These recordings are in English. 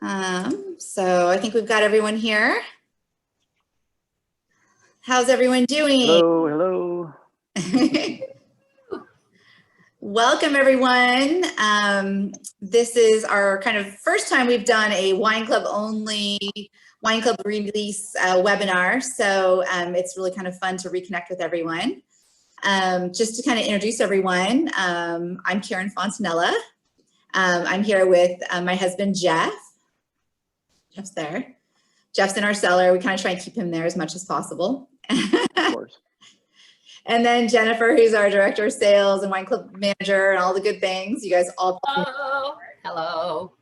So I think we've got everyone here. How's everyone doing? Hello, hello. Welcome, everyone. This is our kind of first time we've done a wine club only wine club release webinar. So it's really kind of fun to reconnect with everyone. Just to kind of introduce everyone, I'm Karen Fontanella. I'm here with my husband, Jeff. Jeff's there. Jeff's in our cellar. We kind of try and keep him there as much as possible. Of course. And then Jennifer, who's our director of sales and wine club manager and all the good things. You guys all. Hello.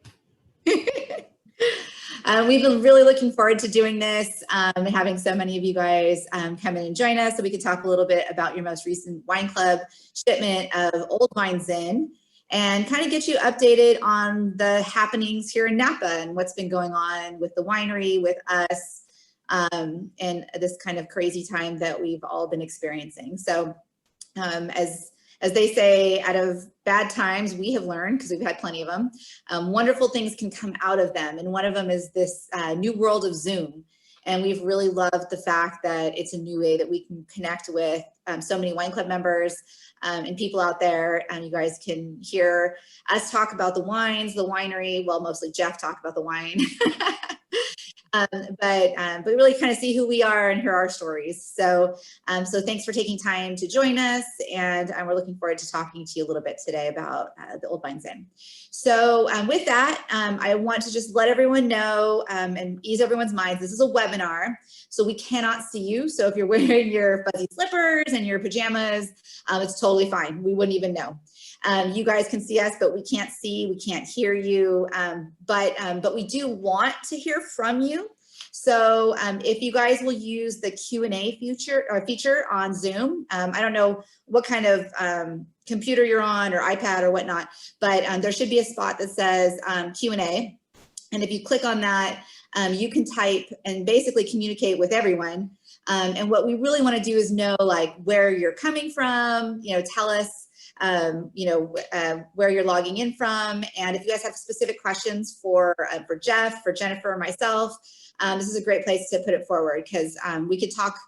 We've been really looking forward to doing this and having so many of you guys come in and join us so we could talk a little bit about your most recent wine club shipment of Old Vine Zin and kind of get you updated on the happenings here in Napa and what's been going on with the winery, with us, and this kind of crazy time that we've all been experiencing. So as they say, out of bad times, we have learned, because we've had plenty of them, wonderful things can come out of them. And one of them is this new world of Zoom. And we've really loved the fact that it's a new way that we can connect with so many wine club members and people out there. And you guys can hear us talk about the wines, the winery, well, mostly Jeff talk about the wine. But really kind of see who we are and hear our stories. So thanks for taking time to join us, and we're looking forward to talking to you a little bit today about the Old Vine Zin. So with that, I want to just let everyone know and ease everyone's minds. This is a webinar, so we cannot see you. So if you're wearing your fuzzy slippers and your pajamas, it's totally fine. We wouldn't even know. You guys can see us, but we can't see, we can't hear you, but we do want to hear from you. So if you guys will use the Q&A feature on Zoom, I don't know what kind of computer you're on or iPad or whatnot, but there should be a spot that says Q&A. And if you click on that, you can type and basically communicate with everyone. And what we really want to do is know like where you're coming from, tell us where you're logging in from. And if you guys have specific questions for Jeff, for Jennifer, or myself, this is a great place to put it forward, because we could talk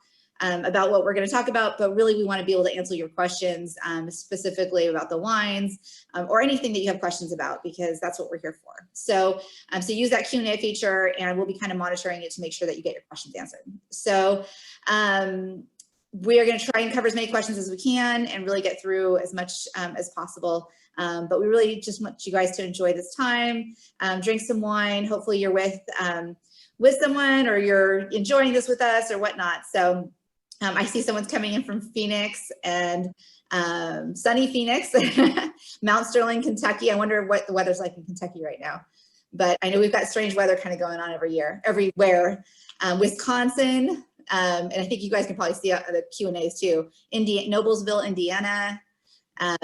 about what we're going to talk about, but really we want to be able to answer your questions specifically about the wines or anything that you have questions about, because that's what we're here for. So, so use that Q&A feature, and we'll be kind of monitoring it to make sure that you get your questions answered. So, we are going to try and cover as many questions as we can and really get through as much as possible. But we really just want you guys to enjoy this time, drink some wine. Hopefully you're with someone, or you're enjoying this with us or whatnot. So I see someone's coming in from Phoenix, and sunny Phoenix, Mount Sterling, Kentucky. I wonder what the weather's like in Kentucky right now. But I know we've got strange weather kind of going on everywhere. Wisconsin. And I think you guys can probably see the Q&As too. Noblesville, Indiana. Oh,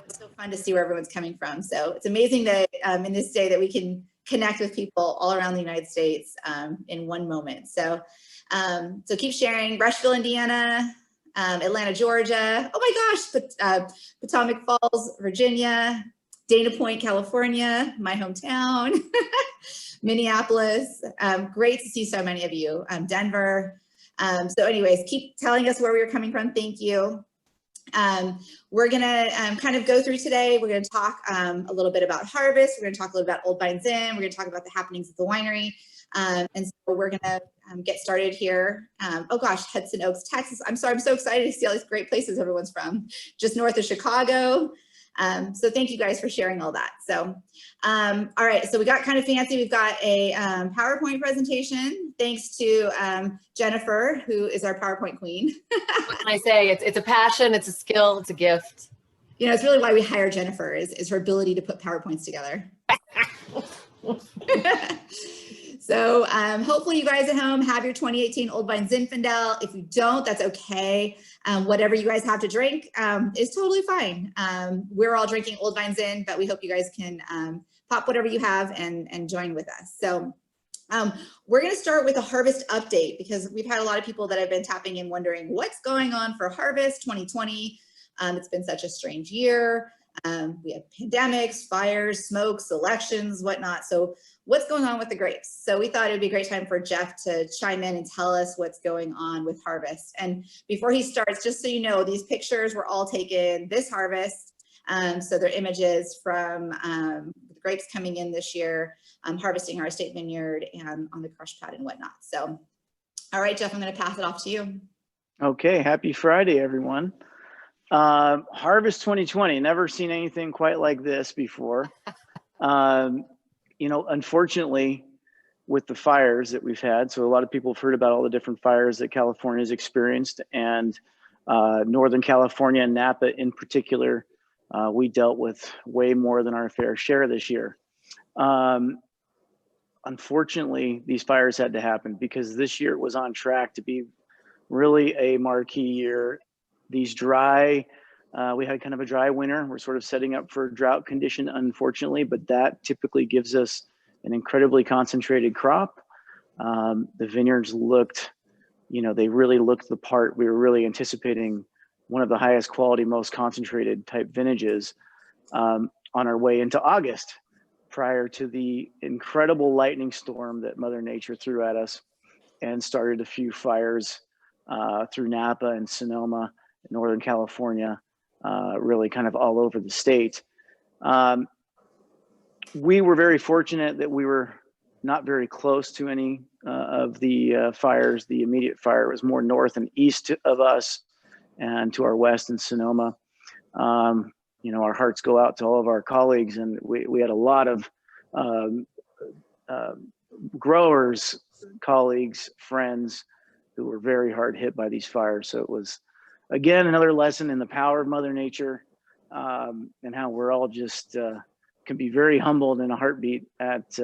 it's so fun to see where everyone's coming from. So it's amazing that in this day that we can connect with people all around the United States in one moment. So, so keep sharing. Rushville, Indiana, Atlanta, Georgia. Oh my gosh, Potomac Falls, Virginia, Dana Point, California, my hometown, Minneapolis. Great to see so many of you. Denver. So anyways, keep telling us where we are coming from. Thank you. We're gonna kind of go through today. We're gonna talk a little bit about harvest. We're gonna talk a little about Old Vine Zin. We're gonna talk about the happenings at the winery. And so we're gonna get started here. Oh gosh, Hudson Oaks, Texas. I'm sorry, I'm so excited to see all these great places everyone's from, just north of Chicago. So thank you guys for sharing all that. So, all right, so we got kind of fancy. We've got a PowerPoint presentation, thanks to Jennifer, who is our PowerPoint queen. What can I say? It's a passion, it's a skill, it's a gift. It's really why we hire Jennifer, is her ability to put PowerPoints together. So hopefully you guys at home have your 2018 Old Vine Zinfandel. If you don't, that's okay. Whatever you guys have to drink is totally fine. We're all drinking Old Vine Zin, but we hope you guys can pop whatever you have and join with us. So we're going to start with a harvest update, because we've had a lot of people that have been tapping in wondering what's going on for harvest 2020. It's been such a strange year. We have pandemics, fires, smokes, elections, whatnot. So what's going on with the grapes? So we thought it would be a great time for Jeff to chime in and tell us what's going on with harvest. And before he starts, just so you know, these pictures were all taken this harvest. So they're images from the grapes coming in this year, harvesting our estate vineyard and on the crush pad and whatnot. So, all right, Jeff, I'm going to pass it off to you. Okay, happy Friday, everyone. Harvest 2020, never seen anything quite like this before. You know, unfortunately, with the fires that we've had, so a lot of people have heard about all the different fires that California has experienced, and Northern California and Napa in particular, we dealt with way more than our fair share this year. Unfortunately, these fires had to happen because this year it was on track to be really a marquee year. These dry, we had kind of a dry winter. We're sort of setting up for a drought condition, unfortunately, but that typically gives us an incredibly concentrated crop. The vineyards looked, you know, they really looked the part. We were really anticipating one of the highest quality, most concentrated type vintages on our way into August, prior to the incredible lightning storm that Mother Nature threw at us and started a few fires through Napa and Sonoma, Northern California, really kind of all over the state. We were very fortunate that we were not very close to any of the fires. The immediate fire was more north and east of us and to our west in Sonoma. You know, our hearts go out to all of our colleagues, and we had a lot of growers, colleagues, friends who were very hard hit by these fires. So it was, again, another lesson in the power of Mother Nature, and how we're all just can be very humbled in a heartbeat at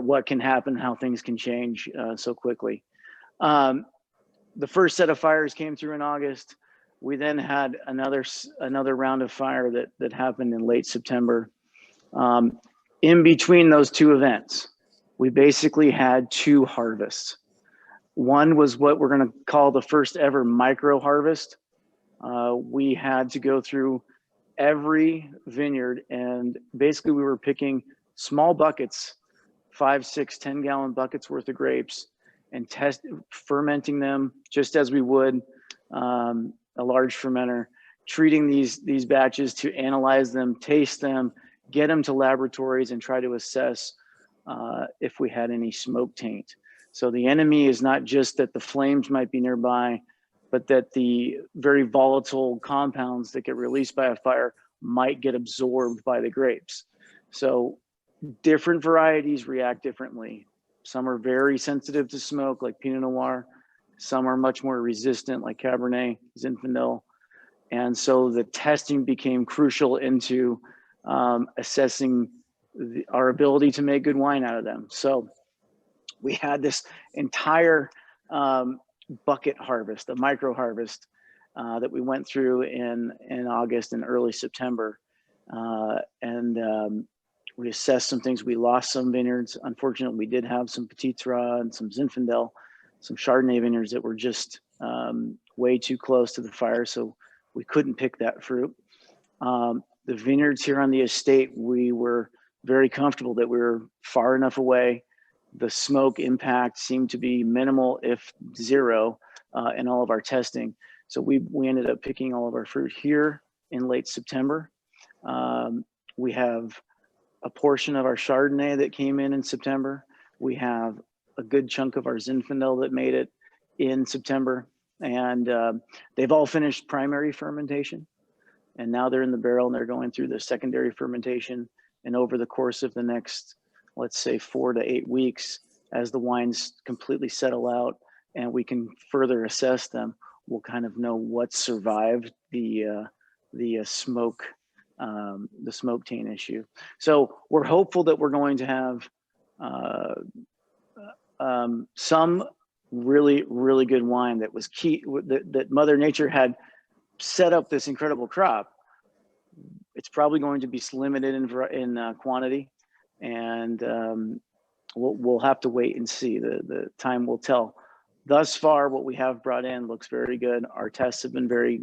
what can happen, how things can change so quickly. The first set of fires came through in August. We then had another round of fire that happened in late September. In between those two events, we basically had two harvests. One was what we're going to call the first ever micro harvest. We had to go through every vineyard, and basically we were picking small buckets, 5, 6, 10-gallon buckets worth of grapes, and fermenting them just as we would a large fermenter, treating these batches to analyze them, taste them, get them to laboratories, and try to assess if we had any smoke taint. So the enemy is not just that the flames might be nearby, but that the very volatile compounds that get released by a fire might get absorbed by the grapes. So different varieties react differently. Some are very sensitive to smoke, like Pinot Noir. Some are much more resistant, like Cabernet, Zinfandel. And so the testing became crucial into assessing our ability to make good wine out of them. So we had this entire bucket harvest, a micro harvest that we went through in August and early September. We assessed some things. We lost some vineyards. Unfortunately, we did have some Petit Syrah and some Zinfandel, some Chardonnay vineyards that were just way too close to the fire, so we couldn't pick that fruit. The vineyards here on the estate, we were very comfortable that we were far enough away. The smoke impact seemed to be minimal, if zero, in all of our testing. So we ended up picking all of our fruit here in late September. We have a portion of our Chardonnay that came in September. We have a good chunk of our Zinfandel that made it in September, and they've all finished primary fermentation, and now they're in the barrel and they're going through the secondary fermentation. And over the course of the next, let's say, 4 to 8 weeks, as the wines completely settle out and we can further assess them, we'll kind of know what survived the smoke taint issue. So we're hopeful that we're going to have some really, really good wine that was key, that Mother Nature had set up this incredible crop. It's probably going to be limited in quantity, and we'll have to wait and see. The time will tell. Thus far, what we have brought in looks very good. Our tests have been very,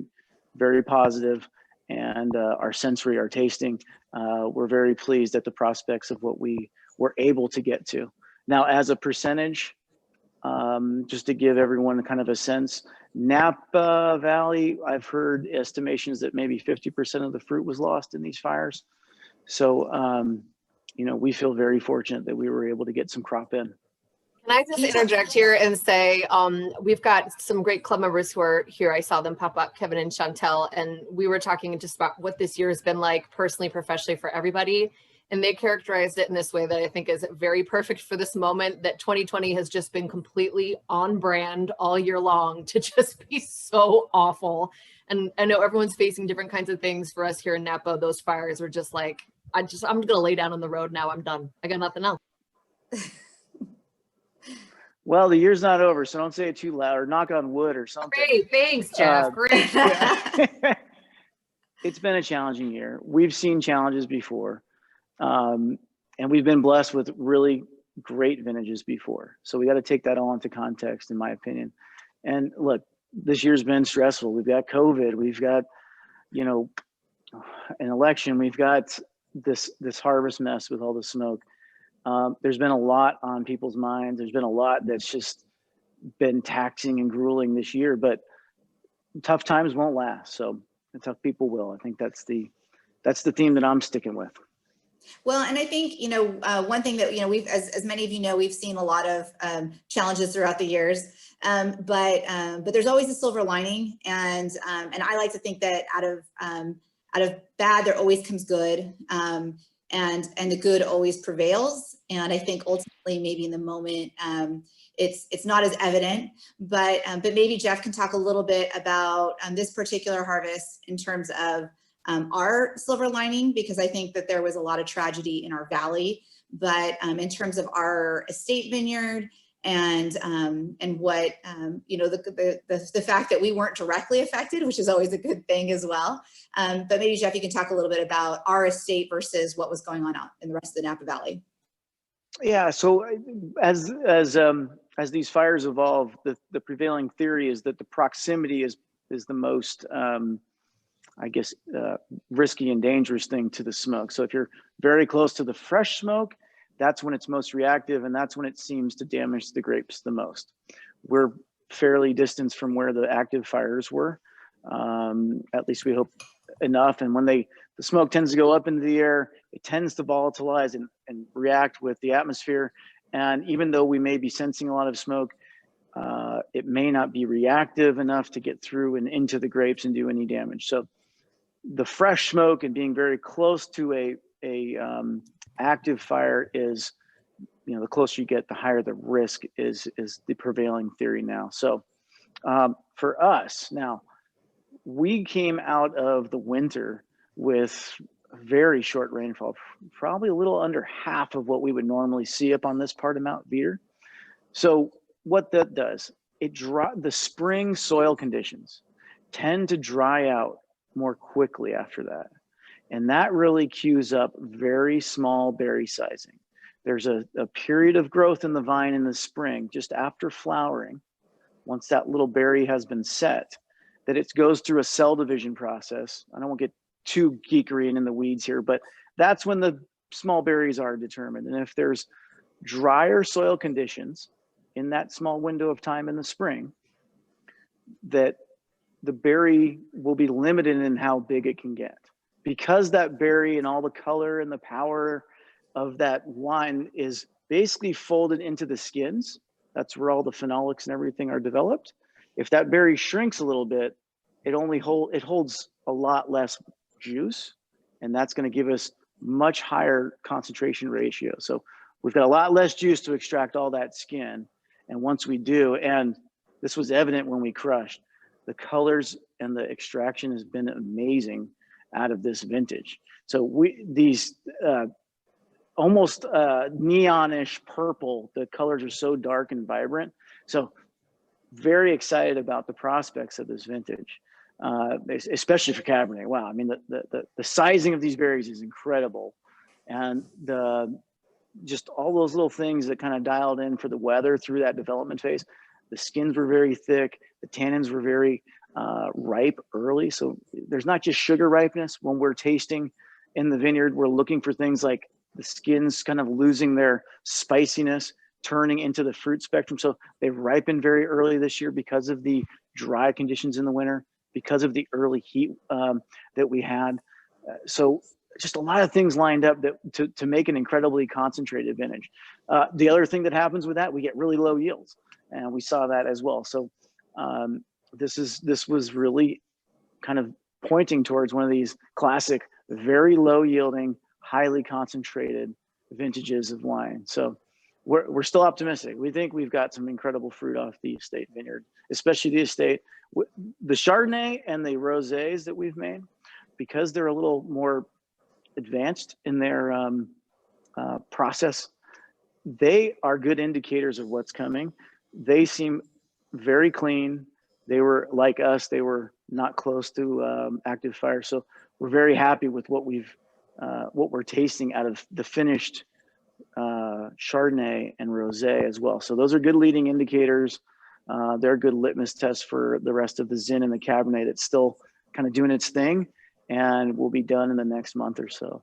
very positive, and our sensory, our tasting. We're very pleased at the prospects of what we were able to get to. Now, as a percentage, just to give everyone kind of a sense, Napa Valley, I've heard estimations that maybe 50% of the fruit was lost in these fires. So, you know, we feel very fortunate that we were able to get some crop in. Can I just interject here and say, we've got some great club members who are here. I saw them pop up, Kevin and Chantel, and we were talking just about what this year has been like personally, professionally for everybody. And they characterized it in this way that I think is very perfect for this moment, that 2020 has just been completely on brand all year long to just be so awful. And I know everyone's facing different kinds of things. For us here in Napa, those fires were just like, I'm gonna lay down on the road now. I'm done. I got nothing else. Well, the year's not over, so don't say it too loud or knock on wood or something. Great, thanks, Jeff. Great. Yeah. It's been a challenging year. We've seen challenges before, and we've been blessed with really great vintages before. So we got to take that all into context, in my opinion. And look, this year's been stressful. We've got COVID. We've got, you know, an election. We've got this harvest mess with all the smoke. There's been a lot on people's minds. There's been a lot that's just been taxing and grueling this year, but tough times won't last. So the tough people will. I think that's the theme that I'm sticking with. Well, and I think, you know, one thing that, you know, we've, as many of you know, we've seen a lot of challenges throughout the years, but there's always a silver lining. And I like to think that out of bad, there always comes good. And the good always prevails. And I think ultimately, maybe in the moment, it's not as evident, but maybe Jeff can talk a little bit about this particular harvest in terms of our silver lining, because I think that there was a lot of tragedy in our valley, but in terms of our estate vineyard and what, you know, the fact that we weren't directly affected, which is always a good thing as well. But maybe Jeff, you can talk a little bit about our estate versus what was going on out in the rest of the Napa Valley. Yeah. So as these fires evolve, the prevailing theory is that the proximity is the most, I guess, risky and dangerous thing to the smoke. So if you're very close to the fresh smoke, that's when it's most reactive, and that's when it seems to damage the grapes the most. We're fairly distant from where the active fires were, at least we hope enough. And when the smoke tends to go up into the air, it tends to volatilize and react with the atmosphere. And even though we may be sensing a lot of smoke, it may not be reactive enough to get through and into the grapes and do any damage. So the fresh smoke and being very close to a active fire is, you know, the closer you get, the higher the risk is the prevailing theory now. So for us now, we came out of the winter with very short rainfall, probably a little under half of what we would normally see up on this part of Mount Veeder. So what that does, the spring soil conditions tend to dry out more quickly after that. And that really cues up very small berry sizing. There's a period of growth in the vine in the spring, just after flowering, once that little berry has been set, that it goes through a cell division process. I don't want to get too geekery and in the weeds here, but that's when the small berries are determined. And if there's drier soil conditions in that small window of time in the spring, that the berry will be limited in how big it can get. Because that berry and all the color and the power of that wine is basically folded into the skins, that's where all the phenolics and everything are developed. If that berry shrinks a little bit, it holds a lot less juice, and that's going to give us much higher concentration ratio. So we've got a lot less juice to extract all that skin. And once we do, and this was evident when we crushed, the colors and the extraction has been amazing out of this vintage. So these almost neonish purple, the colors are so dark and vibrant. So very excited about the prospects of this vintage, especially for Cabernet. Wow, I mean, the sizing of these berries is incredible. And just all those little things that kind of dialed in for the weather through that development phase. The skins were very thick. The tannins were very ripe early. So there's not just sugar ripeness. When we're tasting in the vineyard, we're looking for things like the skin's kind of losing their spiciness, turning into the fruit spectrum. So they've ripened very early this year because of the dry conditions in the winter, because of the early heat that we had. So just a lot of things lined up that to make an incredibly concentrated vintage. The other thing that happens with that, we get really low yields, and we saw that as well. So this was really kind of pointing towards one of these classic, very low yielding, highly concentrated vintages of wine. So we're still optimistic. We think we've got some incredible fruit off the estate vineyard, especially the estate. The Chardonnay and the rosés that we've made, because they're a little more advanced in their process, they are good indicators of what's coming. They seem very clean. They were like us, they were not close to active fire. So we're very happy with what we're tasting out of the finished Chardonnay and rosé as well. So those are good leading indicators. They're a good litmus test for the rest of the Zin and the Cabernet that's still kind of doing its thing, and will be done in the next month or so.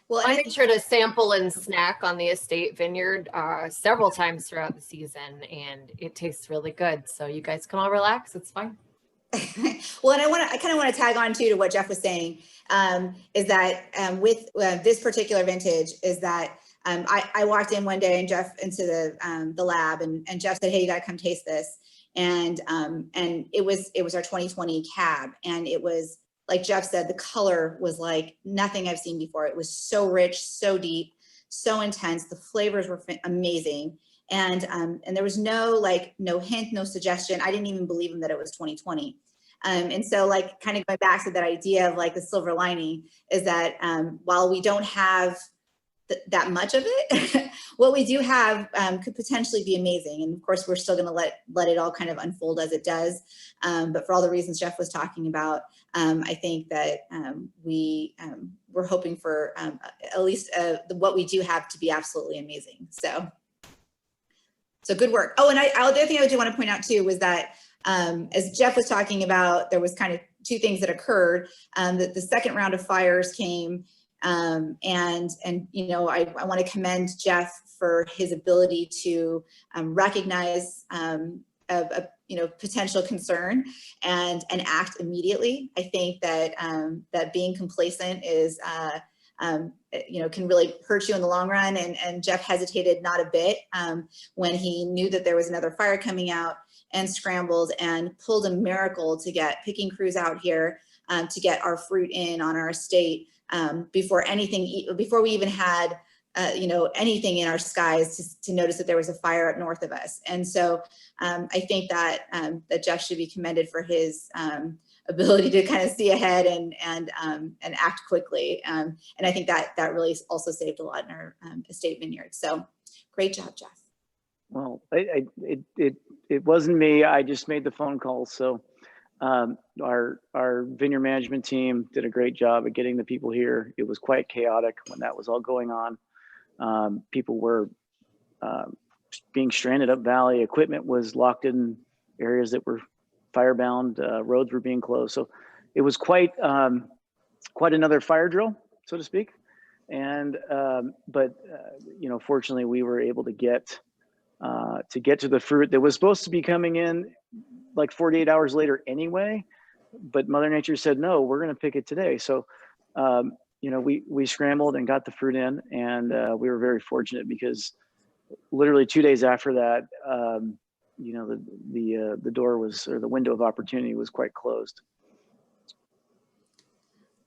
Well, I make sure to sample and snack on the estate vineyard several times throughout the season, and it tastes really good. So you guys can all relax. It's fine. Well, and I kind of want to tag on too to what Jeff was saying, is that with this particular vintage is that I walked in one day and Jeff into the lab, and Jeff said, "Hey, you got to come taste this." And it was our 2020 cab, and it was, like Jeff said, the color was like nothing I've seen before. It was so rich, so deep, so intense. The flavors were amazing. And there was no hint, no suggestion. I didn't even believe him that it was 2020. And so like kind of going back to that idea of like the silver lining is that while we don't have that much of it, what we do have could potentially be amazing. And of course, we're still going to let it all kind of unfold as it does. But for all the reasons Jeff was talking about, I think that we're hoping for at least what we do have to be absolutely amazing. So good work. Oh, and the other thing I do want to point out too was that as Jeff was talking about, there was kind of two things that occurred. That the second round of fires came. And you know, I want to commend Jeff for his ability to recognize a potential concern and act immediately. I think that that being complacent is can really hurt you in the long run. And Jeff hesitated not a bit when he knew that there was another fire coming out, and scrambled and pulled a miracle to get picking crews out here to get our fruit in on our estate. Before we even had, anything in our skies to notice that there was a fire up north of us. And so I think that Jeff should be commended for his ability to kind of see ahead and act quickly. And I think that really also saved a lot in our estate vineyard. So great job, Jeff. Well, it wasn't me. I just made the phone call. So our vineyard management team did a great job at getting the people here. It was quite chaotic when that was all going on. People were being stranded up valley. Equipment was locked in areas that were firebound. Roads were being closed. So it was quite another fire drill, so to speak. And but fortunately, we were able to get to the fruit that was supposed to be coming in like 48 hours later anyway, but Mother Nature said, no, we're going to pick it today. So, we scrambled and got the fruit in, and we were very fortunate because literally 2 days after that, the door was, or the window of opportunity was quite closed.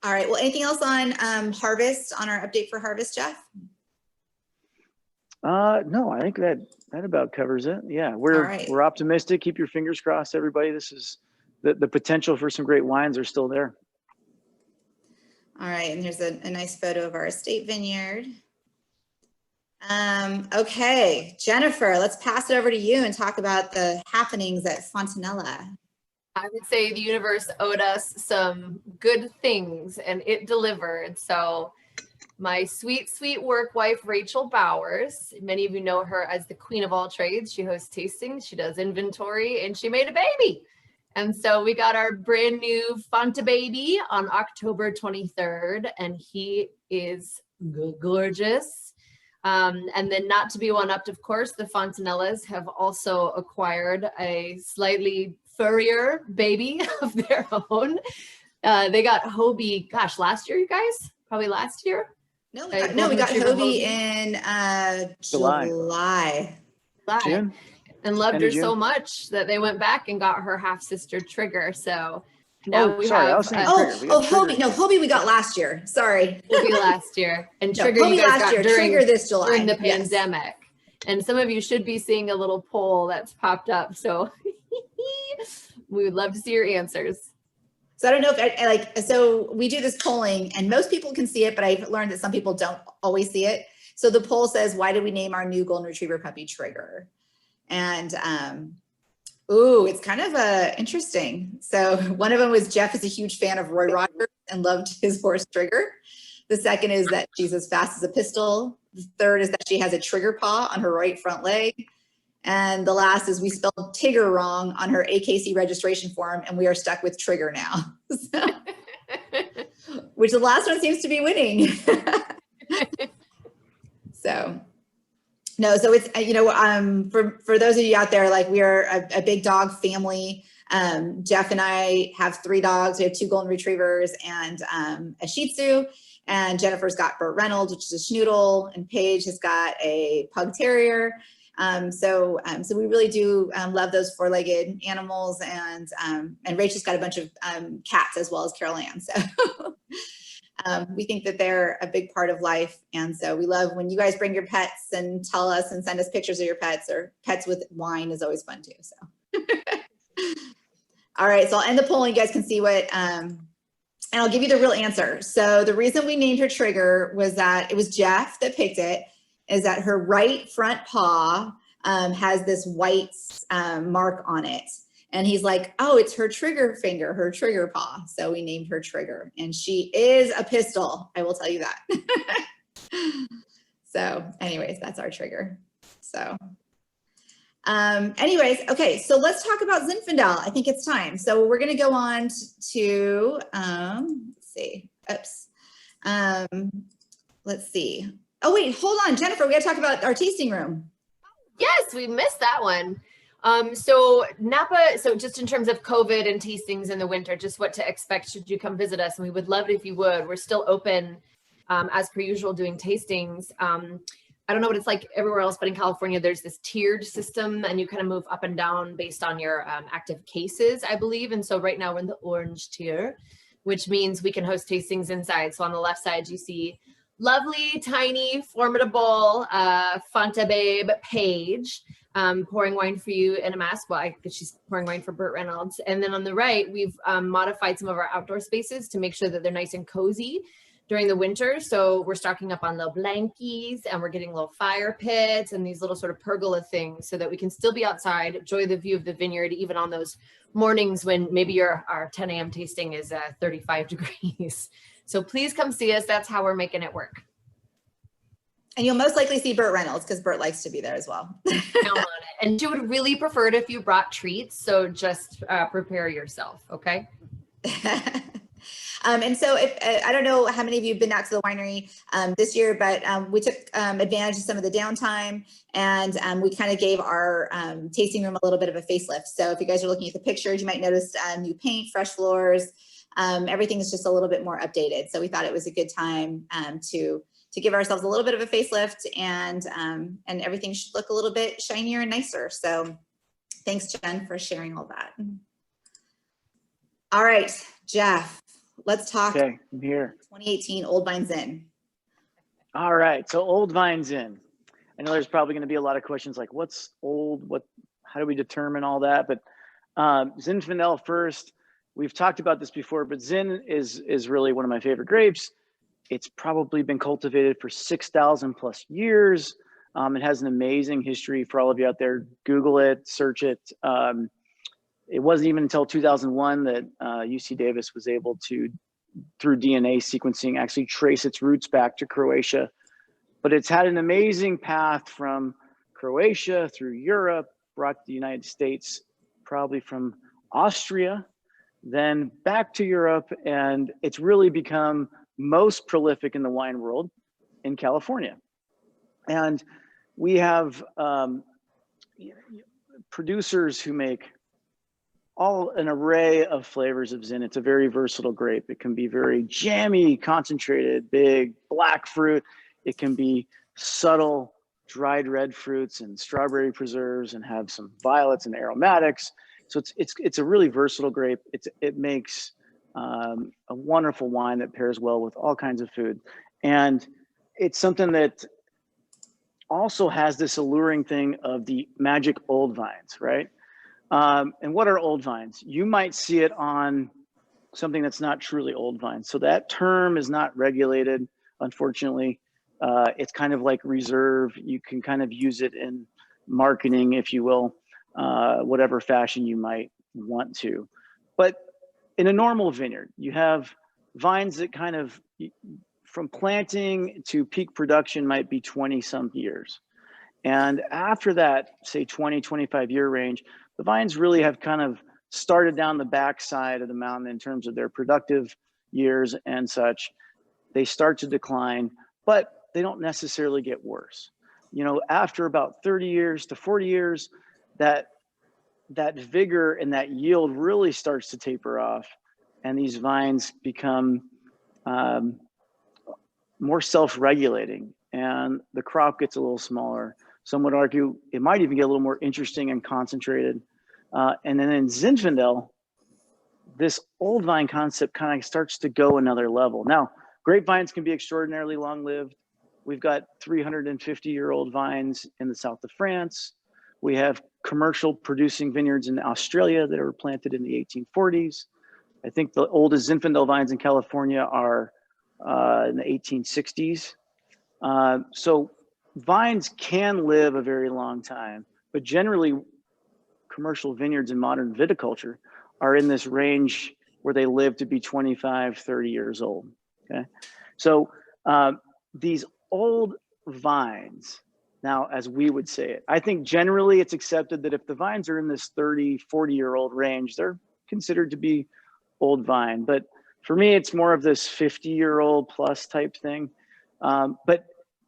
All right. Well, anything else on harvest, on our update for harvest, Jeff? No, I think that about covers it. Yeah, we're optimistic. Keep your fingers crossed, everybody. This is the potential for some great wines are still there. All right, and here's a nice photo of our estate vineyard. Okay, Jennifer, let's pass it over to you and talk about the happenings at Fontanella. I would say the universe owed us some good things, and it delivered. So my sweet, sweet work wife, Rachel Bowers, many of you know her as the queen of all trades. She hosts tastings, she does inventory, and she made a baby. And so we got our brand new Fanta baby on October 23rd, and he is gorgeous. And then, not to be one-upped, of course, the Fontanellas have also acquired a slightly furrier baby of their own. They got Hobie, gosh, last year, you guys? Probably last year? No, we got Hobie in July. June? And loved End her of June? so much that they went back and got her half-sister Trigger. So now we sorry, I have was saying Trigger. We got Hobie. Trigger. No, Hobie we got last year. Sorry. Hobie last year. And No, Trigger Hobie you guys last got year, Trigger this July. during the Yes. pandemic. And some of you should be seeing a little poll that's popped up. So we would love to see your answers. So I don't know if so we do this polling and most people can see it, but I've learned that some people don't always see it. So the poll says, why did we name our new golden retriever puppy Trigger? And it's kind of interesting. So one of them was Jeff is a huge fan of Roy Rogers and loved his horse Trigger. The second is that she's as fast as a pistol. The third is that she has a trigger paw on her right front leg. And the last is we spelled Tigger wrong on her AKC registration form, and we are stuck with Trigger now. So, which the last one seems to be winning. So it's, for those of you out there, like we are a big dog family. Jeff and I have 3 dogs. We have 2 golden retrievers and a Shih Tzu. And Jennifer's got Burt Reynolds, which is a schnoodle, and Paige has got a pug terrier. So we really do love those 4-legged animals, and Rachel's got a bunch of cats as well as Carol Ann. So we think that they're a big part of life, and so we love when you guys bring your pets and tell us and send us pictures of your pets, or pets with wine is always fun too. So all right, so I'll end the poll and you guys can see what and I'll give you the real answer. So the reason we named her Trigger was that it was Jeff that picked it, is that her right front paw has this white mark on it. And he's like, oh, it's her trigger finger, her trigger paw. So we named her Trigger. And she is a pistol, I will tell you that. So anyways, that's our Trigger. So okay, so let's talk about Zinfandel. I think it's time. So we're going to go on to, let's see. Oops. Let's see. Oh, wait, hold on, Jennifer. We got to talk about our tasting room. Yes, we missed that one. So Napa, so just in terms of COVID and tastings in the winter, just what to expect should you come visit us. And we would love it if you would. We're still open as per usual doing tastings. I don't know what it's like everywhere else, but in California, there's this tiered system and you kind of move up and down based on your active cases, I believe. And so right now we're in the orange tier, which means we can host tastings inside. So on the left side, you see lovely, tiny, formidable Fanta babe Paige pouring wine for you in a mask. Well, I guess she's pouring wine for Burt Reynolds. And then on the right, we've modified some of our outdoor spaces to make sure that they're nice and cozy during the winter. So we're stocking up on little blankies, and we're getting little fire pits and these little sort of pergola things so that we can still be outside, enjoy the view of the vineyard, even on those mornings when maybe our 10 a.m. tasting is 35 degrees. So please come see us. That's how we're making it work. And you'll most likely see Burt Reynolds because Burt likes to be there as well. Count on it. And she would really prefer it if you brought treats. So just prepare yourself, okay? And so if I don't know how many of you have been out to the winery this year, but we took advantage of some of the downtime, and we kind of gave our tasting room a little bit of a facelift. So if you guys are looking at the pictures, you might notice new paint, fresh floors. Everything is just a little bit more updated. So we thought it was a good time to give ourselves a little bit of a facelift, and everything should look a little bit shinier and nicer. So thanks, Jen, for sharing all that. All right, Jeff. Let's talk. Okay, I'm here. 2018 Old Vine Zin. All right, so Old Vine Zin. I know there's probably going to be a lot of questions like, what's old? How do we determine all that? But Zinfandel first. We've talked about this before, but Zin is really one of my favorite grapes. It's probably been cultivated for 6,000 plus years. It has an amazing history for all of you out there. Google it, search it. It wasn't even until 2001 that UC Davis was able to, through DNA sequencing, actually trace its roots back to Croatia. But it's had an amazing path from Croatia through Europe, brought to the United States, probably from Austria, then back to Europe, and it's really become most prolific in the wine world in California. And we have producers who make an array of flavors of Zin. It's a very versatile grape. It can be very jammy, concentrated, big, black fruit. It can be subtle, dried red fruits and strawberry preserves, and have some violets and aromatics. So it's a really versatile grape. It makes a wonderful wine that pairs well with all kinds of food. And it's something that also has this alluring thing of the magic old vines, right? And what are old vines? You might see it on something that's not truly old vine. So that term is not regulated, unfortunately. It's kind of like reserve. You can kind of use it in marketing, if you will, whatever fashion you might want to. But in a normal vineyard, you have vines that kind of, from planting to peak production, might be 20 some years. And after that, say 20, 25 year range, the vines really have kind of started down the backside of the mountain in terms of their productive years and such. They start to decline, but they don't necessarily get worse. You know, after about 30 years to 40 years, that vigor and that yield really starts to taper off, and these vines become more self-regulating, and the crop gets a little smaller. Some would argue it might even get a little more interesting and concentrated. And then in Zinfandel, this old vine concept kind of starts to go another level. Now, grapevines can be extraordinarily long-lived. We've got 350-year-old vines in the south of France. We have commercial producing vineyards in Australia that were planted in the 1840s. I think the oldest Zinfandel vines in California are in the 1860s. So vines can live a very long time, but generally commercial vineyards in modern viticulture are in this range where they live to be 25, 30 years old, okay? So these old vines, now, as we would say it, I think generally it's accepted that if the vines are in this 30, 40-year-old range, they're considered to be old vine. But for me, it's more of this 50-year-old plus type thing. But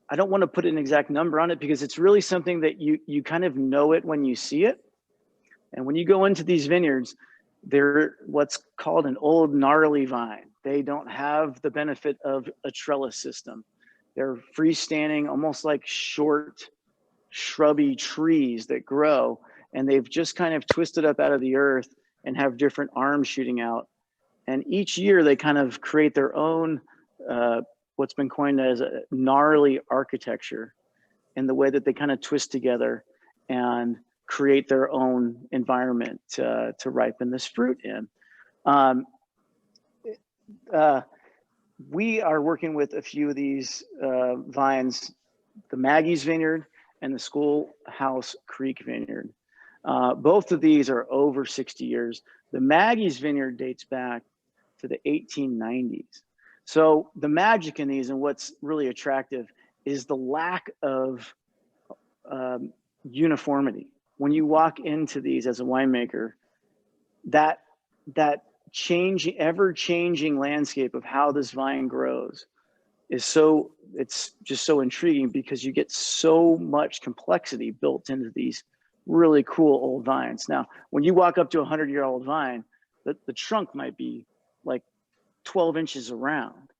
I don't want to put an exact number on it because it's really something that you kind of know it when you see it. And when you go into these vineyards, they're what's called an old gnarly vine. They don't have the benefit of a trellis system. They're freestanding, almost like short, shrubby trees that grow, and they've just kind of twisted up out of the earth and have different arms shooting out. And each year they kind of create their own, what's been coined as a gnarly architecture, in the way that they kind of twist together and create their own environment to ripen this fruit in. We are working with a few of these vines, the Maggie's Vineyard and the Schoolhouse Creek Vineyard. Both of these are over 60 years. The Maggie's Vineyard dates back to the 1890s. So the magic in these and what's really attractive is the lack of uniformity. When you walk into these as a winemaker, that ever-changing landscape of how this vine grows is it's just so intriguing, because you get so much complexity built into these really cool old vines. Now, when you walk up to a 100-year-old vine, the trunk might be like 12 inches around,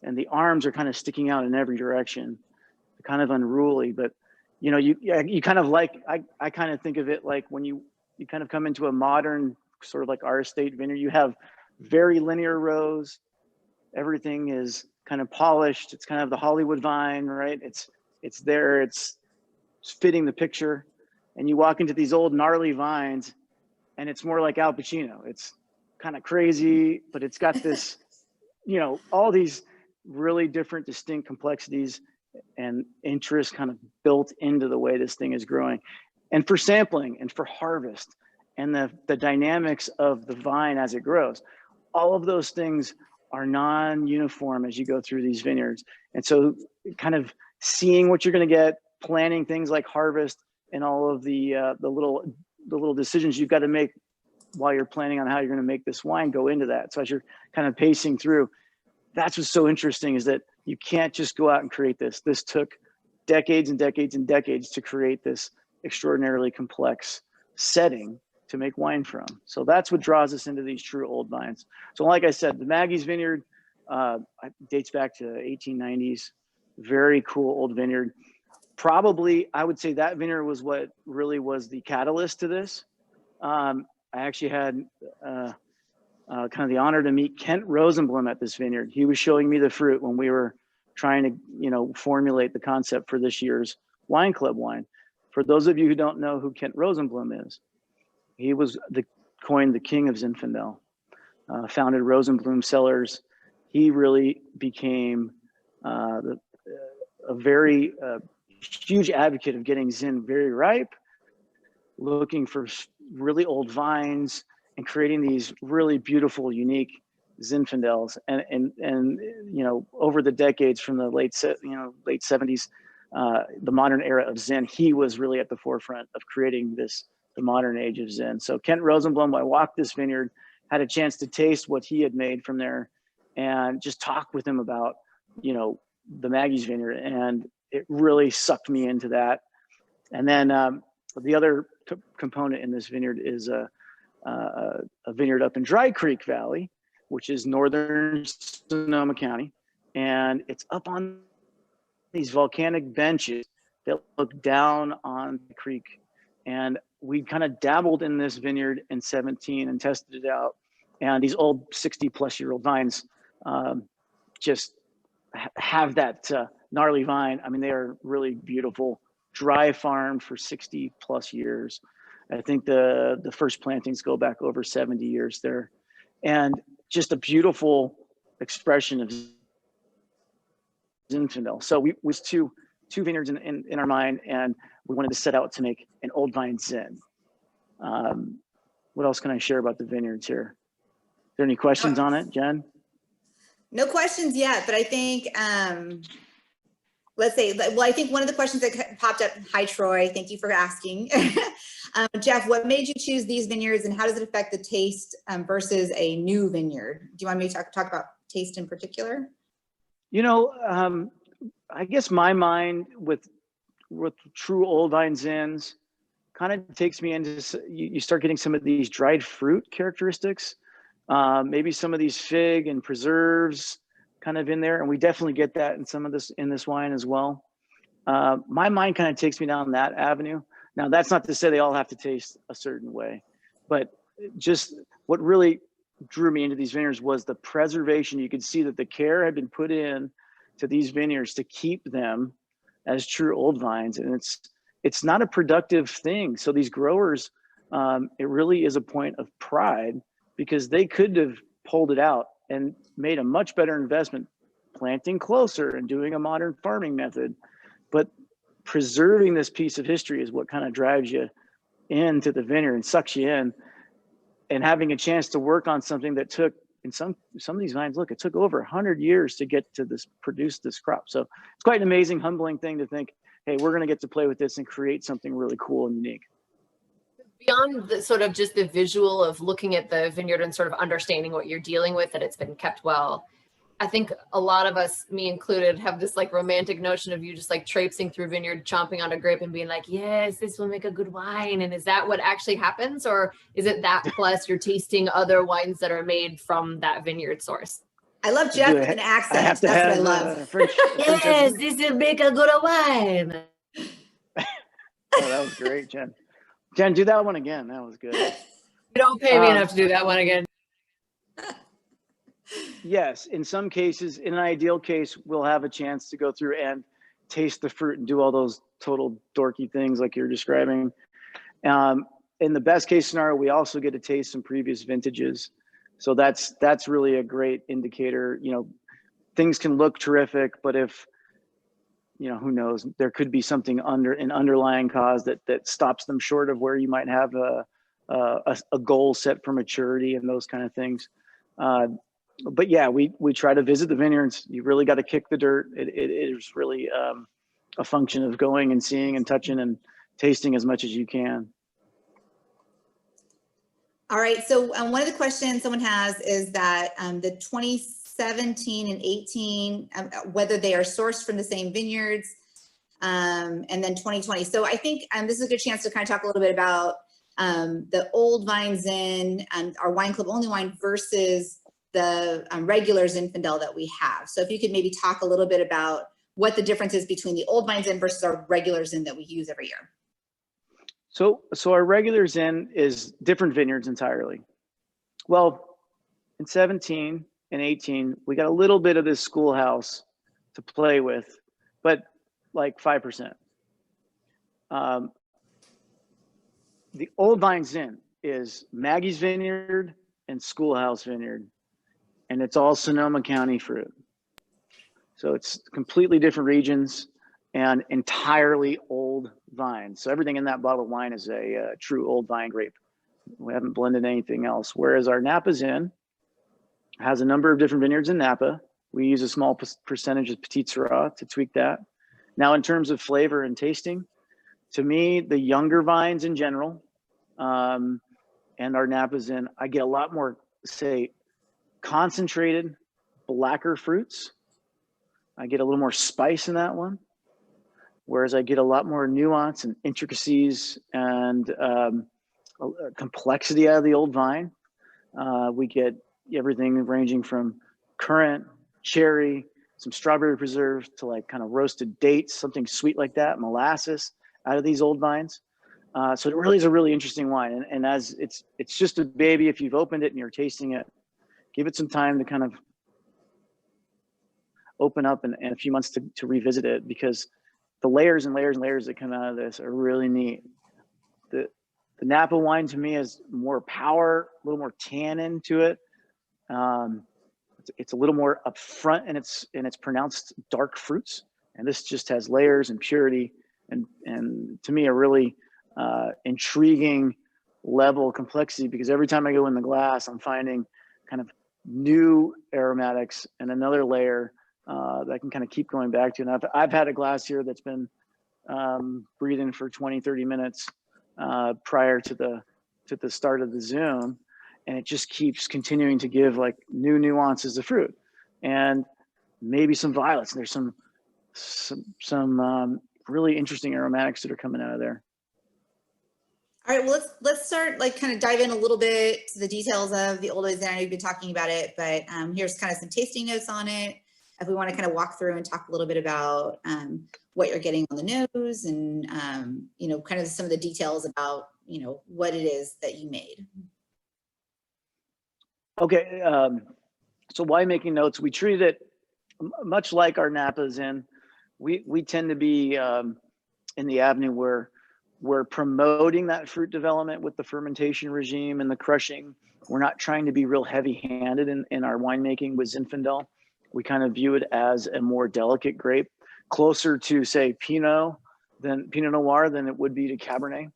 and the arms are kind of sticking out in every direction, kind of unruly. But you know, you kind of like, I kind of think of it like when you kind of come into a modern sort of like our estate vineyard, you have very linear rows. Everything is kind of polished. It's kind of the Hollywood vine, right? It's there, it's fitting the picture. And you walk into these old gnarly vines and it's more like Al Pacino. It's kind of crazy, but it's got this, you know, all these really different, distinct complexities and interest kind of built into the way this thing is growing. And for sampling and for harvest and the dynamics of the vine as it grows, all of those things are non-uniform as you go through these vineyards. And so kind of seeing what you're going to get, planning things like harvest and all of the little decisions you've got to make while you're planning on how you're going to make this wine go into that. So as you're kind of pacing through, that's what's so interesting, is that you can't just go out and create this. This took decades and decades and decades to create this extraordinarily complex setting to make wine from. So that's what draws us into these true old vines. So like I said, the Maggie's Vineyard dates back to 1890s. Very cool old vineyard. Probably, I would say that vineyard was what really was the catalyst to this. I actually had kind of the honor to meet Kent Rosenblum at this vineyard. He was showing me the fruit when we were trying to, you know, formulate the concept for this year's wine club wine. For those of you who don't know who Kent Rosenblum is, he was coined the king of Zinfandel, founded Rosenblum Cellars. He really became a very huge advocate of getting Zin very ripe, looking for really old vines, and creating these really beautiful, unique Zinfandels. And you know, over the decades from the late 70s, the modern era of Zin, he was really at the forefront of creating the modern age of Zin. So Kent Rosenblum, I walked this vineyard, had a chance to taste what he had made from there, and just talk with him about, you know, the Maggie's Vineyard, and it really sucked me into that. And then the other component in this vineyard is a vineyard up in Dry Creek Valley, which is northern Sonoma County, and it's up on these volcanic benches that look down on the creek. And we kind of dabbled in this vineyard in 17 and tested it out. And these old 60-plus-year-old vines just have that gnarly vine. I mean, they are really beautiful, dry farmed for 60-plus years. I think the first plantings go back over 70 years there. And just a beautiful expression of Zinfandel. So we was two vineyards in our mind, and we wanted to set out to make an Old Vine Zin. What else can I share about the vineyards here? Are there any questions on it, Jen? No questions yet, but I think, let's say, well, I think one of the questions that popped up, hi, Troy, thank you for asking. Jeff, what made you choose these vineyards, and how does it affect the taste versus a new vineyard? Do you want me to talk about taste in particular? You know, I guess my mind with true Old Vine Zins kind of takes me into, you start getting some of these dried fruit characteristics, maybe some of these fig and preserves kind of in there. And we definitely get that in some of this, in this wine as well. My mind kind of takes me down that avenue. Now, that's not to say they all have to taste a certain way, but just what really drew me into these vineyards was the preservation. You could see that the care had been put in to these vineyards to keep them as true old vines. And it's not a productive thing. So these growers, it really is a point of pride, because they could have pulled it out and made a much better investment planting closer and doing a modern farming method. But preserving this piece of history is what kind of drives you into the vineyard and sucks you in. And having a chance to work on something that took, in some of these vines, look, it took over 100 years to get to this, produce this crop. So it's quite an amazing, humbling thing to think, hey, we're going to get to play with this and create something really cool and unique. Beyond the sort of just the visual of looking at the vineyard and sort of understanding what you're dealing with, that it's been kept well, I think a lot of us, me included, have this like romantic notion of you just like traipsing through vineyard, chomping on a grape and being like, yes, this will make a good wine. And is that what actually happens? Or is it that plus you're tasting other wines that are made from that vineyard source? I love Jeff with an accent. I have to That's have what I love. Yes, this will make a good wine. Oh, that was great, Jen. Jen, do that one again. That was good. You don't pay me enough to do that one again. Yes, in some cases, in an ideal case, we'll have a chance to go through and taste the fruit and do all those total dorky things like you're describing. In the best case scenario, we also get to taste some previous vintages. So that's really a great indicator. You know, things can look terrific, but if, you know, who knows, there could be something an underlying cause that stops them short of where you might have a goal set for maturity and those kind of things. But yeah, we try to visit the vineyards. You really got to kick the dirt. It is really a function of going and seeing and touching and tasting as much as you can. All right. So one of the questions someone has is that the 2017 and 18, whether they are sourced from the same vineyards, and then 2020. So I think this is a good chance to kind of talk a little bit about the Old Vine Zin and our wine club only wine versus the regular Zinfandel that we have. So if you could maybe talk a little bit about what the difference is between the Old Vine Zin versus our regular Zin that we use every year. So our regular Zin is different vineyards entirely. Well, in 17 and 18, we got a little bit of this schoolhouse to play with, but like 5%. The Old Vine Zin is Maggie's Vineyard and Schoolhouse Vineyard, and it's all Sonoma County fruit. So it's completely different regions and entirely old vines. So everything in that bottle of wine is a true old vine grape. We haven't blended anything else. Whereas our Napa Zin has a number of different vineyards in Napa. We use a small percentage of Petit Syrah to tweak that. Now, in terms of flavor and tasting, to me, the younger vines in general, and our Napa Zin, I get a lot more, say, concentrated, blacker fruits. I get a little more spice in that one, whereas I get a lot more nuance and intricacies and complexity out of the old vine. We get everything ranging from currant, cherry, some strawberry preserve to like kind of roasted dates, something sweet like that, molasses out of these old vines. So it really is a really interesting wine. And as it's just a baby, if you've opened it and you're tasting it, give it some time to kind of open up and a few months to revisit it, because the layers and layers and layers that come out of this are really neat. The Napa wine to me has more power, a little more tannin to it. It's a little more upfront in its pronounced dark fruits, and this just has layers and purity, and to me a really intriguing level of complexity, because every time I go in the glass, I'm finding kind of new aromatics and another layer that I can kind of keep going back to. And I've had a glass here that's been breathing for 20, 30 minutes prior to the start of the Zoom. And it just keeps continuing to give like new nuances of fruit and maybe some violets. And there's some really interesting aromatics that are coming out of there. All right, well, let's start, like, kind of dive in a little bit to the details of the Old Vine Zin. I know you've been talking about it, but here's kind of some tasting notes on it. If we want to kind of walk through and talk a little bit about what you're getting on the nose and, you know, kind of some of the details about, you know, what it is that you made. Okay, so winemaking notes, we treat it much like our Napa Zin. We tend to be in the avenue where we're promoting that fruit development with the fermentation regime and the crushing. We're not trying to be real heavy-handed in our winemaking with Zinfandel. We kind of view it as a more delicate grape, closer to, say, Pinot Noir than it would be to Cabernet.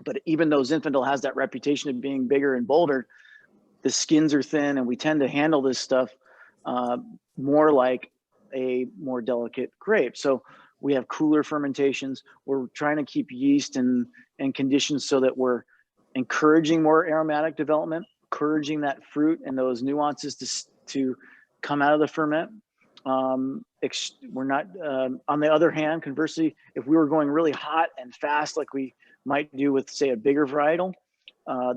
But even though Zinfandel has that reputation of being bigger and bolder, the skins are thin, and we tend to handle this stuff more like a more delicate grape. So we have cooler fermentations. We're trying to keep yeast and conditions so that we're encouraging more aromatic development, encouraging that fruit and those nuances to come out of the ferment. We're not, on the other hand, conversely, if we were going really hot and fast, like we might do with, say, a bigger varietal,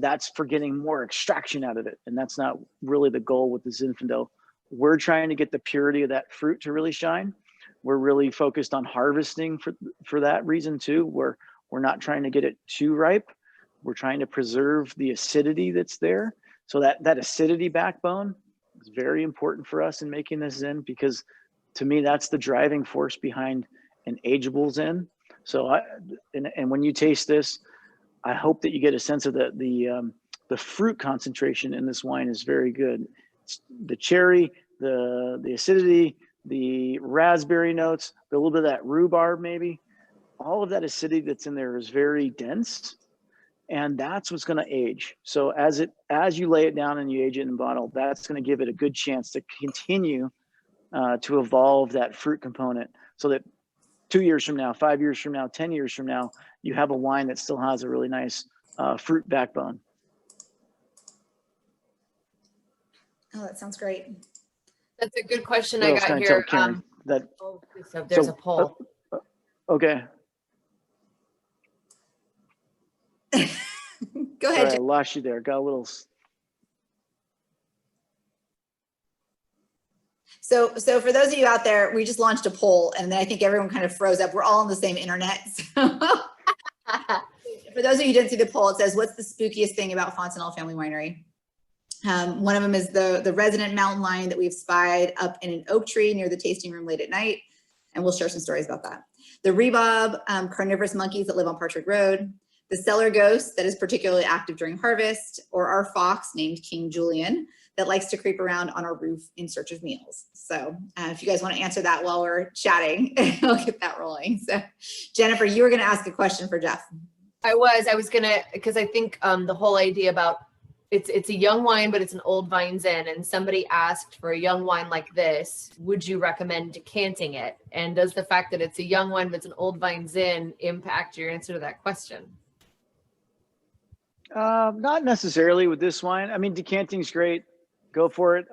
that's for getting more extraction out of it. And that's not really the goal with the Zinfandel. We're trying to get the purity of that fruit to really shine. We're really focused on harvesting for that reason too. We're not trying to get it too ripe. We're trying to preserve the acidity that's there. So that acidity backbone is very important for us in making this Zin, because to me, that's the driving force behind an ageable Zin. So and when you taste this, I hope that you get a sense of the fruit concentration in this wine is very good. It's the cherry, the acidity, the raspberry notes, a little bit of that rhubarb maybe. All of that acidity that's in there is very dense, and that's what's going to age. So as you lay it down and you age it in bottle, that's going to give it a good chance to continue to evolve that fruit component, so that 2 years from now, 5 years from now, 10 years from now, you have a wine that still has a really nice fruit backbone. Oh, that sounds great. That's a good question What I else got can I here. tell Karen? So there's a poll. Okay. Go Sorry, ahead, I Jeff. lost you there. Got a little. So for those of you out there, we just launched a poll, and then I think everyone kind of froze up. We're all on the same internet. So for those of you who didn't see the poll, it says, "What's the spookiest thing about Fontanella Family Winery?" One of them is the resident mountain lion that we've spied up in an oak tree near the tasting room late at night, and we'll share some stories about that. The rhubarb carnivorous monkeys that live on Partridge Road, the cellar ghost that is particularly active during harvest, or our fox named King Julian that likes to creep around on our roof in search of meals. So if you guys want to answer that while we're chatting, I'll get that rolling. So Jennifer, you were going to ask a question for Jeff. I was gonna, because I think the whole idea about it's a young wine, but it's an Old Vine Zin, and somebody asked for a young wine like this, would you recommend decanting it? And does the fact that it's a young wine, but it's an Old Vine Zin impact your answer to that question? Not necessarily with this wine. I mean, decanting's great. Go for it.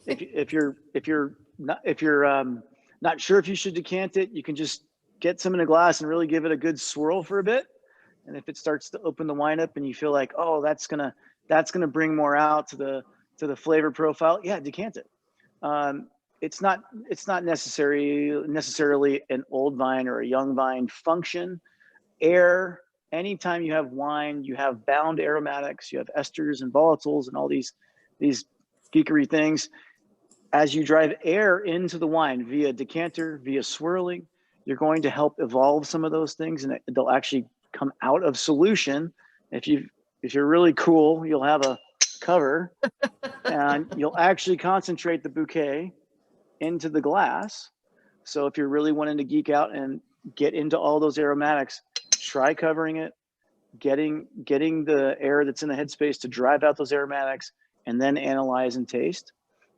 If you're not sure if you should decant it, you can just get some in a glass and really give it a good swirl for a bit. And if it starts to open the wine up and you feel like, oh, that's gonna bring more out to the flavor profile, yeah, decant it. It's not necessarily an old vine or a young vine function. Air, anytime you have wine, you have bound aromatics, you have esters and volatiles and all these geekery things. As you drive air into the wine via decanter, via swirling, you're going to help evolve some of those things, and they'll actually come out of solution. If you're really cool, you'll have a cover and you'll actually concentrate the bouquet into the glass. So if you're really wanting to geek out and get into all those aromatics, try covering it, getting the air that's in the headspace to drive out those aromatics, and then analyze and taste.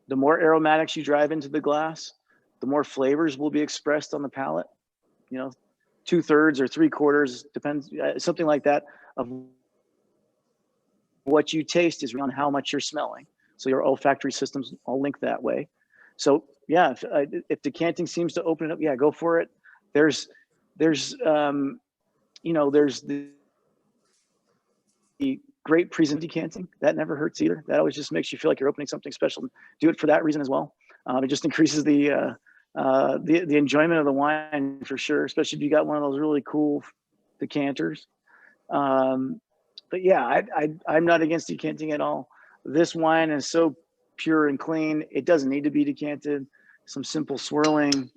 The more aromatics you drive into the glass, the more flavors will be expressed on the palate. 2/3 or 3/4, depends, something like that, of what you taste is on how much you're smelling. So your olfactory systems all link that way. So yeah, if decanting seems to open it up, yeah, go for it. There's the great present decanting. That never hurts either. That always just makes you feel like you're opening something special. Do it for that reason as well. It just increases the enjoyment of the wine for sure, especially if you got one of those really cool decanters. But yeah, I'm not against decanting at all. This wine is so pure and clean. It doesn't need to be decanted. Some simple swirling,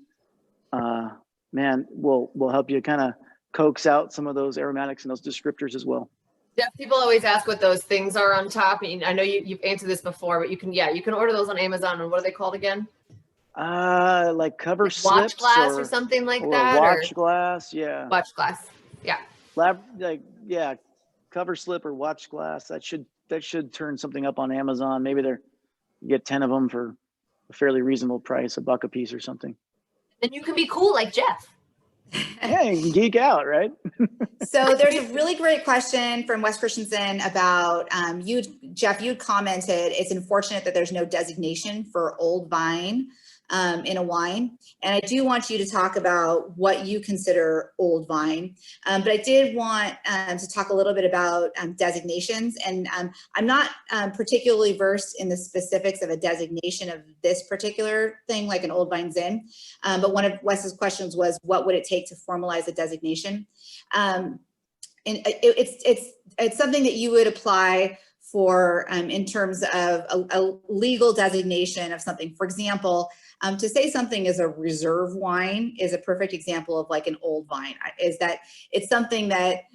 will help you kind of coax out some of those aromatics and those descriptors as well. Yeah, people always ask what those things are on top. And I know you've answered this before, but you can order those on Amazon. And what are they called again? Like cover watch slips glass or something like or that. Watch glass, yeah. Watch glass, yeah. Cover slip or watch glass. That should turn something up on Amazon. Maybe you get 10 of them for a fairly reasonable price, $1 a piece or something. Then you can be cool like Jeff. Yeah, you can geek out, right? So there's a really great question from Wes Christensen about Jeff, you'd commented, it's unfortunate that there's no designation for old vine in a wine. And I do want you to talk about what you consider old vine. But I did want to talk a little bit about designations. And I'm not particularly versed in the specifics of a designation of this particular thing, like an Old Vine Zin. But one of Wes's questions was, what would it take to formalize a designation? And it's something that you would apply for in terms of a legal designation of something. For example, to say something is a reserve wine is a perfect example of like an old vine, is that it's something that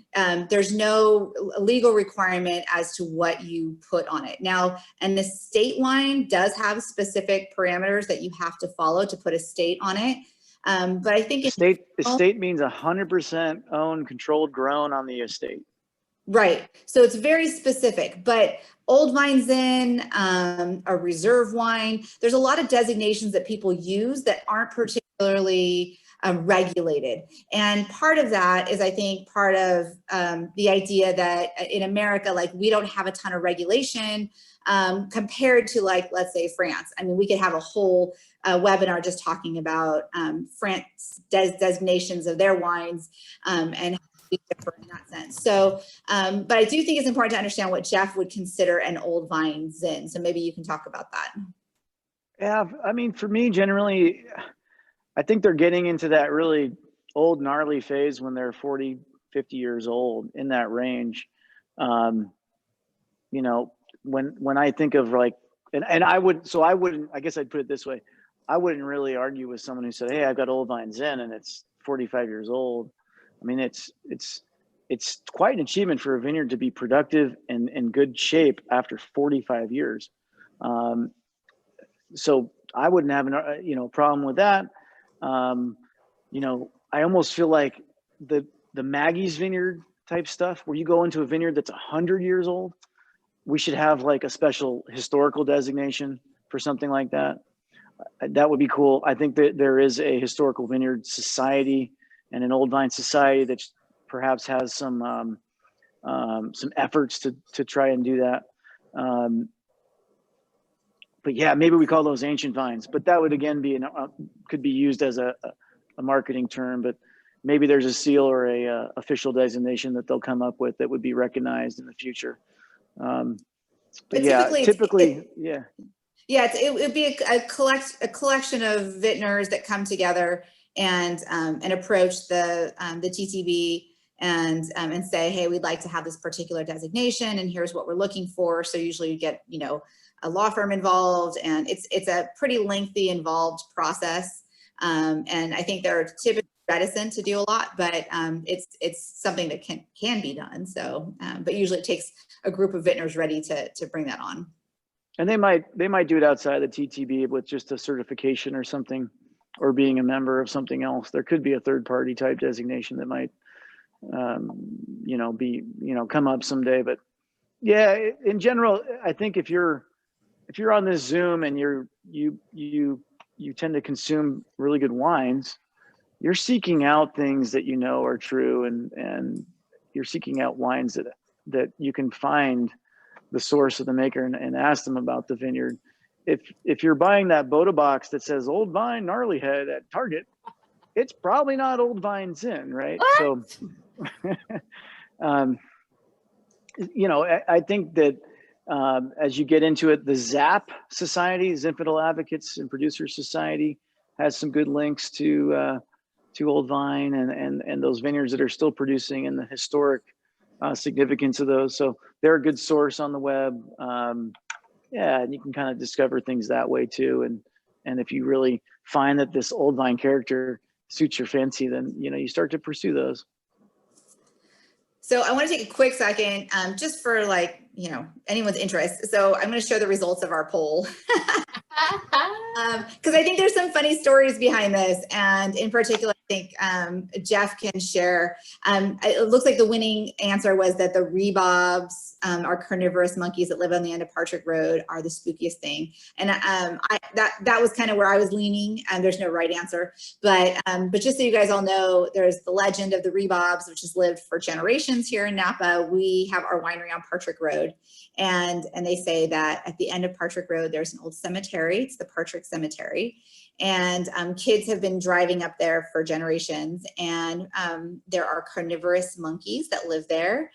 there's no legal requirement as to what you put on it. Now, an estate wine does have specific parameters that you have to follow to put estate on it. But I think estate means 100% owned, controlled, grown on the estate. Right. So it's very specific, but Old Vine Zin, a reserve wine, there's a lot of designations that people use that aren't particularly regulated. And part of that is, I think, part of the idea that in America, like, we don't have a ton of regulation compared to, like, let's say France. I mean, we could have a whole webinar just talking about France designations of their wines and how we differ in that sense. So, but I do think it's important to understand what Jeff would consider an Old Vine Zin. So maybe you can talk about that. Yeah, I mean, for me, generally, I think they're getting into that really old, gnarly phase when they're 40, 50 years old, in that range. You know, when I think of, like, and I wouldn't, I guess I'd put it this way. I wouldn't really argue with someone who said, hey, I've got Old Vine Zin and it's 45 years old. I mean, it's quite an achievement for a vineyard to be productive and in good shape after 45 years. So I wouldn't have a problem with that. You know, I almost feel like the Maggie's vineyard type stuff, where you go into a vineyard that's 100 years old, we should have like a special historical designation for something like that. That would be cool. I think that there is a historical vineyard society and an Old Vine society that perhaps has some efforts to try and do that. But yeah, maybe we call those ancient vines, but that would again be could be used as a marketing term, but maybe there's a seal or a official designation that they'll come up with that would be recognized in the future. But yeah, typically, yeah. Yeah, it would be a collection of vintners that come together and approach the TTB and say, hey, we'd like to have this particular designation, and here's what we're looking for. So usually you get, you know, a law firm involved, and it's a pretty lengthy, involved process. And I think they're typically reticent to do a lot, but it's something that can be done. So, but usually it takes a group of vintners ready to bring that on. And they might do it outside the TTB with just a certification or something, or being a member of something else. There could be a third party type designation that might, you know, be, you know, come up someday. But yeah, in general, I think if you're on this Zoom and you tend to consume really good wines, you're seeking out things that you know are true, and you're seeking out wines that you can find the source of the maker and ask them about the vineyard. If you're buying that Boda box that says Old Vine Gnarly Head at Target, it's probably not Old Vine Zin, right? What? So, you know, I think that as you get into it, the ZAP Society, Zinfandel Advocates and Producers Society, has some good links to Old Vine and those vineyards that are still producing, and the historic significance of those. So they're a good source on the web. Yeah, and you can kind of discover things that way too. And if you really find that this Old Vine character suits your fancy, then, you know, you start to pursue those. So I want to take a quick second, just for, like, you know, anyone's interest. So I'm going to show the results of our poll. Because I think there's some funny stories behind this, and in particular, I think Jeff can share. It looks like the winning answer was that the rebobs are carnivorous monkeys that live on the end of Partridge Road are the spookiest thing, and that was kind of where I was leaning. And there's no right answer, but just so you guys all know, there's the legend of the rebobs, which has lived for generations here in Napa. We have our winery on Partridge Road, and they say that at the end of Partridge Road, there's an old cemetery. It's the Partridge Cemetery. And kids have been driving up there for generations. And there are carnivorous monkeys that live there.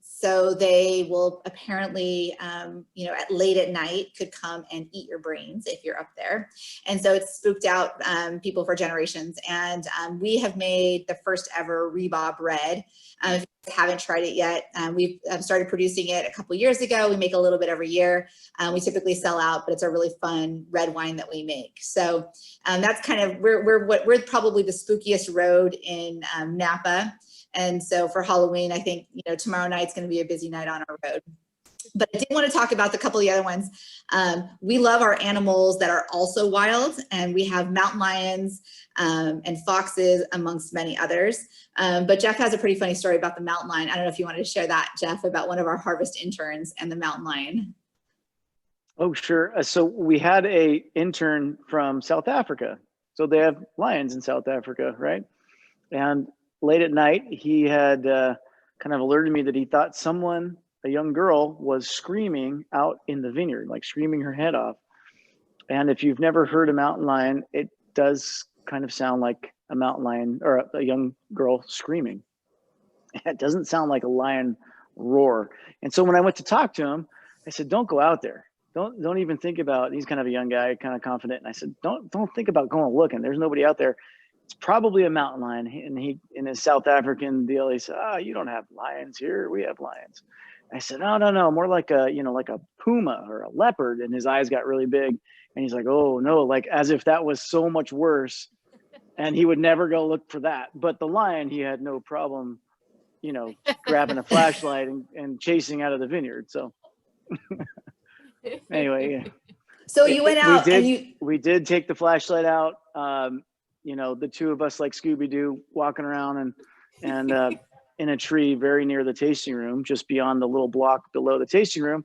So they will apparently, you know, late at night could come and eat your brains if you're up there. And so it's spooked out people for generations. And we have made the first ever Rebob Red. If you haven't tried it yet, we've started producing it a couple years ago. We make a little bit every year. We typically sell out, but it's a really fun red wine that we make. So that's kind of, we're probably the spookiest road in Napa. And so for Halloween, I think, you know, tomorrow night's going to be a busy night on our road. But I did want to talk about the couple of the other ones. We love our animals that are also wild, and we have mountain lions and foxes, amongst many others. But Jeff has a pretty funny story about the mountain lion. I don't know if you wanted to share that, Jeff, about one of our harvest interns and the mountain lion. Oh, sure. So we had a intern from South Africa. So they have lions in South Africa, right? And late at night, he had kind of alerted me that he thought someone, a young girl, was screaming out in the vineyard, like screaming her head off. And if you've never heard a mountain lion, it does kind of sound like a mountain lion or a young girl screaming. It doesn't sound like a lion roar. And so when I went to talk to him, I said, don't go out there. Don't even think about, he's kind of a young guy, kind of confident. And I said, don't think about going looking. There's nobody out there. It's probably a mountain lion. And he, in his South African deal, he said, you don't have lions here. We have lions. I said, no, more like a, like a puma or a leopard. And his eyes got really big. And he's like, oh no, like as if that was so much worse. And he would never go look for that. But the lion, he had no problem, grabbing a flashlight and chasing out of the vineyard. So anyway, yeah. So you went out we did take the flashlight out. The two of us like Scooby-Doo walking around and in a tree very near the tasting room, just beyond the little block below the tasting room,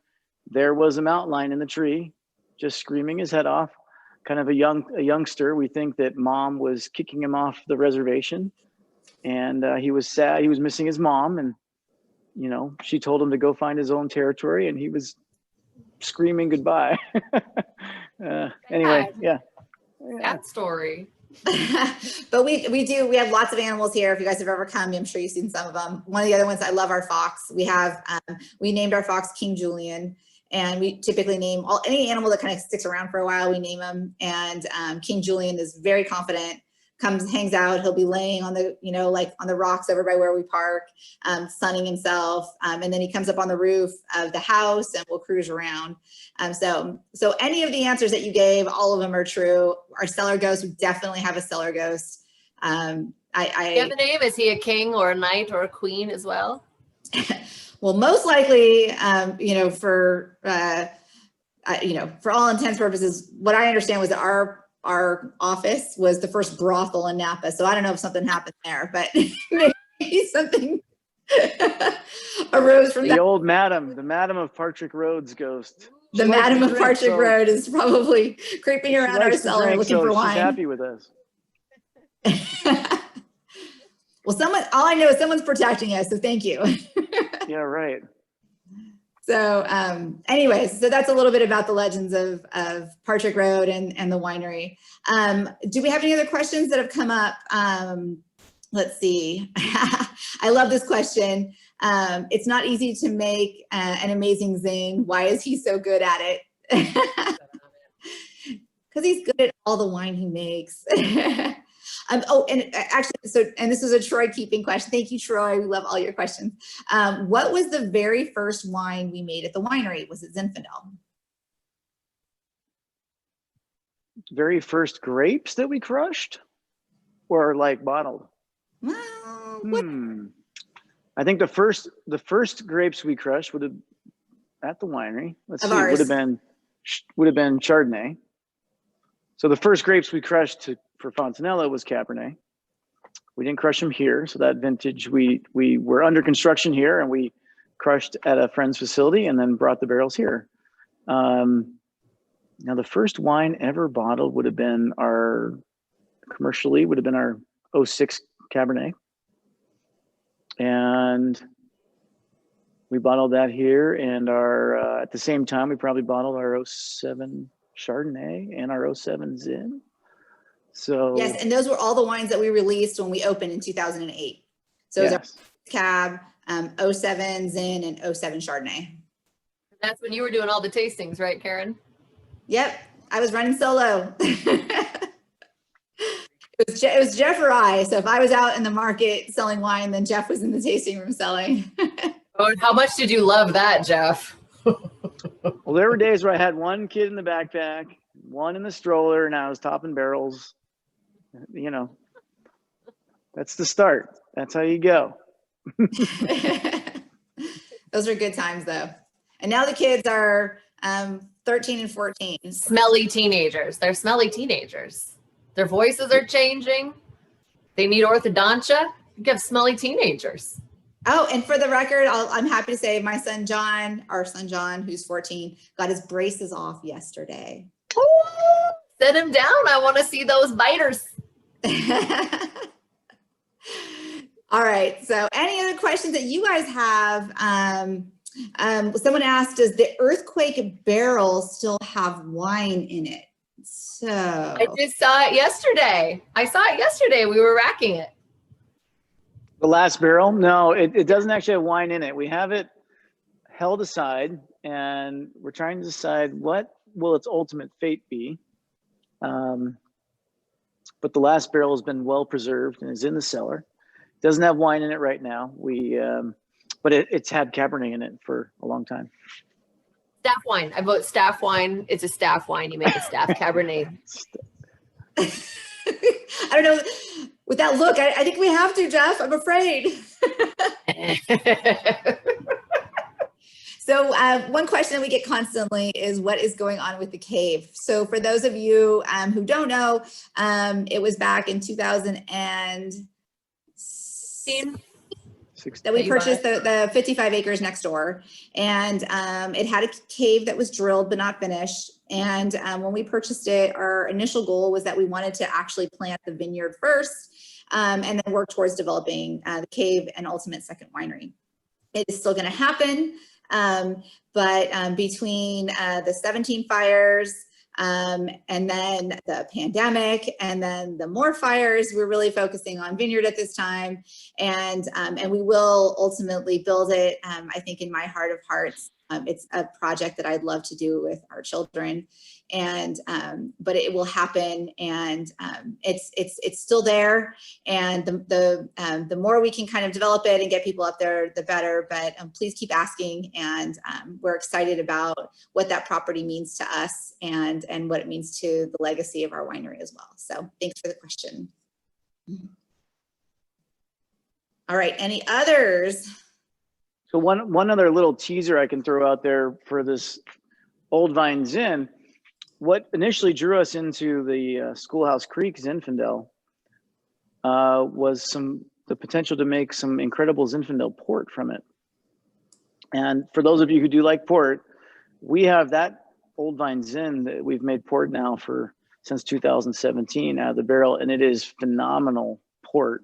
there was a mountain lion in the tree, just screaming his head off. Kind of a youngster. We think that mom was kicking him off the reservation, and he was sad. He was missing his mom, and she told him to go find his own territory, and he was screaming goodbye. Anyway, yeah. That story. But we have lots of animals here. If you guys have ever come, I'm sure you've seen some of them. One of the other ones, I love our fox. We named our fox King Julian, and we typically name any animal that kind of sticks around for a while, we name them. And King Julian is very confident, hangs out. He'll be laying on the, like on the rocks over by where we park, sunning himself. And then he comes up on the roof of the house and we'll cruise around. So any of the answers that you gave, all of them are true. Our cellar ghost, we definitely have a cellar ghost. Do you have a name? Is he a king or a knight or a queen as well? Well, most likely, for all intents and purposes, what I understand was that our office was the first brothel in Napa. So I don't know if something happened there, but maybe something arose from the old madam, the Madam of Partridge Road's ghost. The Madam of Partridge Road is probably creeping around our cellar looking for wine. She's happy with us. Well, all I know is someone's protecting us, so thank you. Yeah, right. So anyways, so that's a little bit about the legends of Partridge Road and the winery. Do we have any other questions that have come up? Let's see. I love this question. It's not easy to make an amazing Zin. Why is he so good at it? Because he's good at all the wine he makes. And actually, and this was a Troy keeping question. Thank you, Troy. We love all your questions. What was the very first wine we made at the winery? Was it Zinfandel? Very first grapes that we crushed, or like bottled? Well, I think the first grapes we crushed would have at the winery. Let's see, would have been Chardonnay. So the first grapes we crushed for Fontanella was Cabernet. We didn't crush them here. So that vintage, we were under construction here and we crushed at a friend's facility and then brought the barrels here. Now the first wine ever bottled would have been our 06 Cabernet. And we bottled that here, and at the same time, we probably bottled our 07 Chardonnay and our 07 Zin. So yes, and those were all the wines that we released when we opened in 2008. So it was our Cab, 07 Zin, and 07 Chardonnay. That's when you were doing all the tastings, right, Karen? Yep, I was running solo. It was Jeff or I. So if I was out in the market selling wine, then Jeff was in the tasting room selling. Oh, and how much did you love that, Jeff? Well, there were days where I had one kid in the backpack, one in the stroller, and I was topping barrels. That's the start. That's how you go. Those are good times, though. And now the kids are 13 and 14. Smelly teenagers. They're smelly teenagers. Their voices are changing. They need orthodontia. You have smelly teenagers. Oh, and for the record, I'm happy to say our son John, who's 14, got his braces off yesterday. Send him down. I want to see those biters. All right. So any other questions that you guys have? Someone asked, does the earthquake barrel still have wine in it? So I just saw it yesterday. We were racking it. The last barrel? No, it doesn't actually have wine in it. We have it held aside, and we're trying to decide what will its ultimate fate be. But the last barrel has been well preserved and is in the cellar. Doesn't have wine in it right now. But it's had Cabernet in it for a long time. Staff wine. I vote staff wine. It's a staff wine. You make a staff Cabernet. I don't know. With that look, I think we have to, Jeff. I'm afraid. So one question that we get constantly is what is going on with the cave? So for those of you who don't know, it was back in 2016 that we purchased the 55 acres next door. And it had a cave that was drilled but not finished. And when we purchased it, our initial goal was that we wanted to actually plant the vineyard first and then work towards developing the cave and ultimate second winery. It is still going to happen. But between the 17 fires and then the pandemic and then the more fires, we're really focusing on vineyard at this time. And we will ultimately build it. I think in my heart of hearts, it's a project that I'd love to do with our children, and but it will happen, and it's still there. And the more we can kind of develop it and get people up there, the better. But please keep asking, and we're excited about what that property means to us and what it means to the legacy of our winery as well. So thanks for the question. All right, any others? So one other little teaser I can throw out there for this Old Vine Zin. What initially drew us into the Schoolhouse Creek Zinfandel was the potential to make some incredible Zinfandel Port from it. And for those of you who do like port, we have that Old Vine Zin that we've made port now since 2017 out of the barrel, and it is phenomenal port.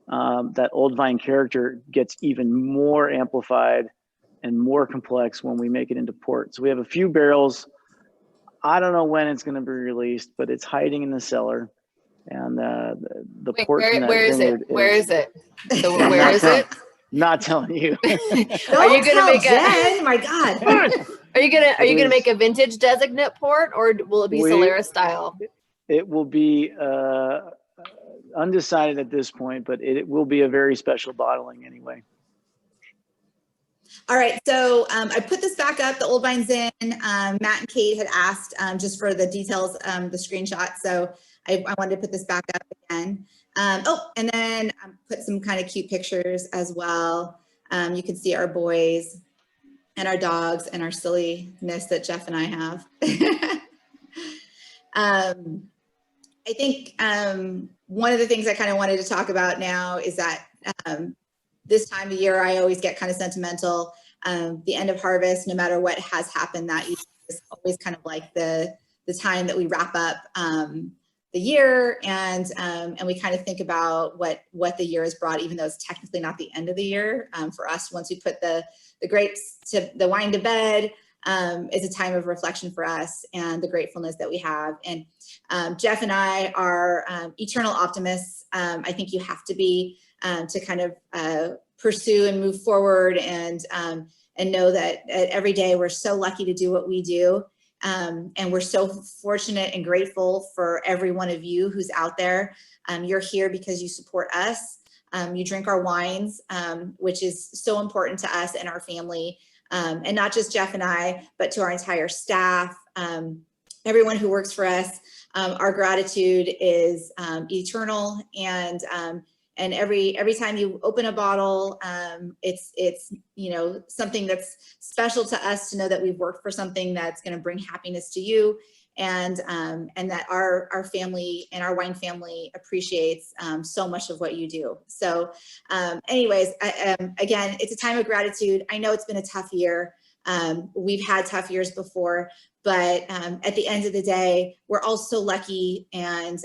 That Old Vine character gets even more amplified and more complex when we make it into port. So we have a few barrels. I don't know when it's going to be released, but it's hiding in the cellar. And the Wait, port. Where is it? So where is it? Not telling you. Are you gonna make Jen? My God. Are you gonna make a vintage designate port, or will it be Solera style? It will be undecided at this point, but it will be a very special bottling anyway. All right, so I put this back up, the Old Vine Zin. Matt and Kate had asked just for the details, the screenshot. So I wanted to put this back up again. And then put some kind of cute pictures as well. You can see our boys and our dogs and our silliness that Jeff and I have. I think one of the things I kind of wanted to talk about now is that this time of year, I always get kind of sentimental. The end of harvest, no matter what has happened that year, is always kind of like the time that we wrap up the year, and we kind of think about what the year has brought, even though it's technically not the end of the year. For us, once we put the grapes to the wine to bed, is a time of reflection for us and the gratefulness that we have. And Jeff and I are eternal optimists. I think you have to be to kind of pursue and move forward, and know that every day we're so lucky to do what we do. And we're so fortunate and grateful for every one of you who's out there. You're here because you support us. You drink our wines, which is so important to us and our family. And not just Jeff and I, but to our entire staff, everyone who works for us. Our gratitude is eternal, and every time you open a bottle, it's something that's special to us to know that we've worked for something that's going to bring happiness to you, and that our family and our wine family appreciates so much of what you do. So anyways, again, it's a time of gratitude. I know it's been a tough year. We've had tough years before, but at the end of the day, we're all so lucky, and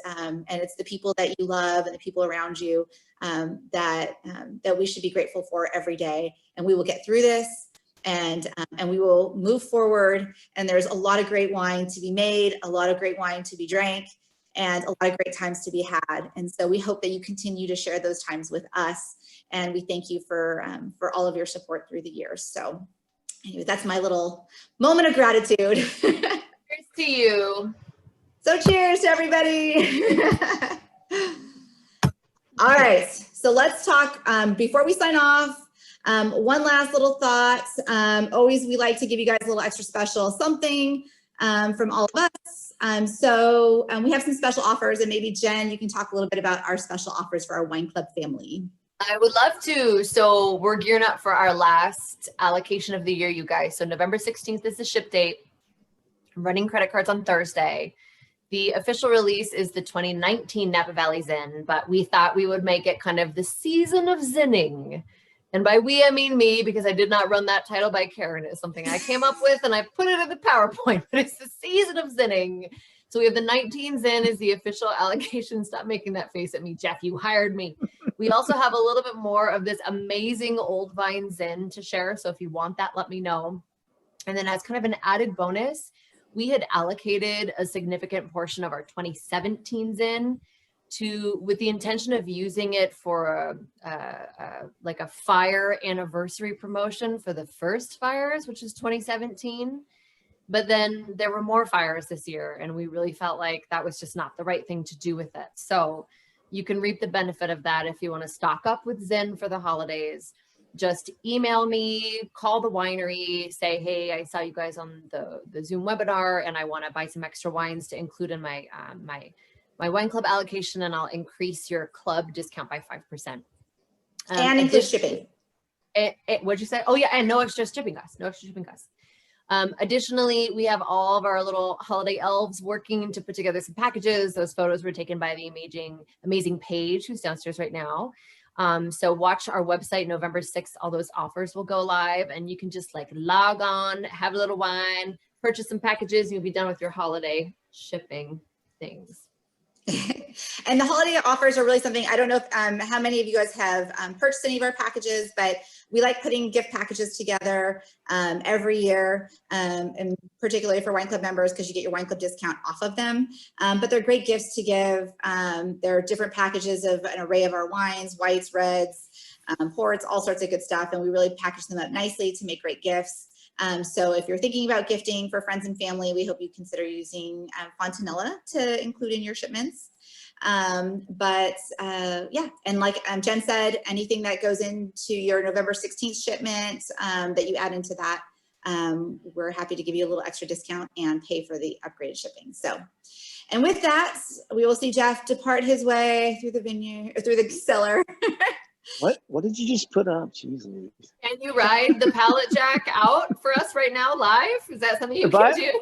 it's the people that you love and the people around you that we should be grateful for every day. And we will get through this, and we will move forward. And there's a lot of great wine to be made, a lot of great wine to be drank, and a lot of great times to be had. And so we hope that you continue to share those times with us. And we thank you for all of your support through the years. So anyway, that's my little moment of gratitude. Cheers to you. So cheers to everybody. All right, so let's talk, before we sign off, one last little thought. Always, we like to give you guys a little extra special something from all of us. So we have some special offers, and maybe Jen, you can talk a little bit about our special offers for our wine club family. I would love to. So we're gearing up for our last allocation of the year, you guys. So November 16th is the ship date. I'm running credit cards on Thursday. The official release is the 2019 Napa Valley Zin, but we thought we would make it kind of the season of zinning. And by we, I mean me, because I did not run that title by Karen. It's something I came up with, and I put it in the PowerPoint, but it's the season of zinning. So we have the 19 Zin is the official allocation. Stop making that face at me, Jeff. You hired me. We also have a little bit more of this amazing Old Vine Zin to share. So if you want that, let me know. And then as kind of an added bonus, we had allocated a significant portion of our 2017 Zin with the intention of using it for like a fire anniversary promotion for the first fires, which is 2017. But then there were more fires this year, and we really felt like that was just not the right thing to do with it. So you can reap the benefit of that if you want to stock up with Zin for the holidays. Just email me, call the winery, say, hey, I saw you guys on the Zoom webinar, and I want to buy some extra wines to include in my my wine club allocation, and I'll increase your club discount by 5%. And include shipping. What'd you say? Oh yeah, and no extra shipping costs. No extra shipping costs. Additionally, we have all of our little holiday elves working to put together some packages. Those photos were taken by the amazing Paige, who's downstairs right now. So watch our website, November 6th, all those offers will go live, and you can just like log on, have a little wine, purchase some packages, and you'll be done with your holiday shipping things. And the holiday offers are really something, I don't know if, how many of you guys have purchased any of our packages, but we like putting gift packages together every year, and particularly for wine club members, because you get your wine club discount off of them. But they're great gifts to give. There are different packages of an array of our wines, whites, reds, ports, all sorts of good stuff. And we really package them up nicely to make great gifts. So if you're thinking about gifting for friends and family, we hope you consider using Fontanella to include in your shipments. Yeah, and like Jen said, anything that goes into your November 16th shipment that you add into that, we're happy to give you a little extra discount and pay for the upgraded shipping. So, and with that, we will see Jeff depart his way through the vineyard, or through the cellar. What did you just put up? Jeez Louise. Can you ride the pallet jack out for us right now live? Is that something you can do?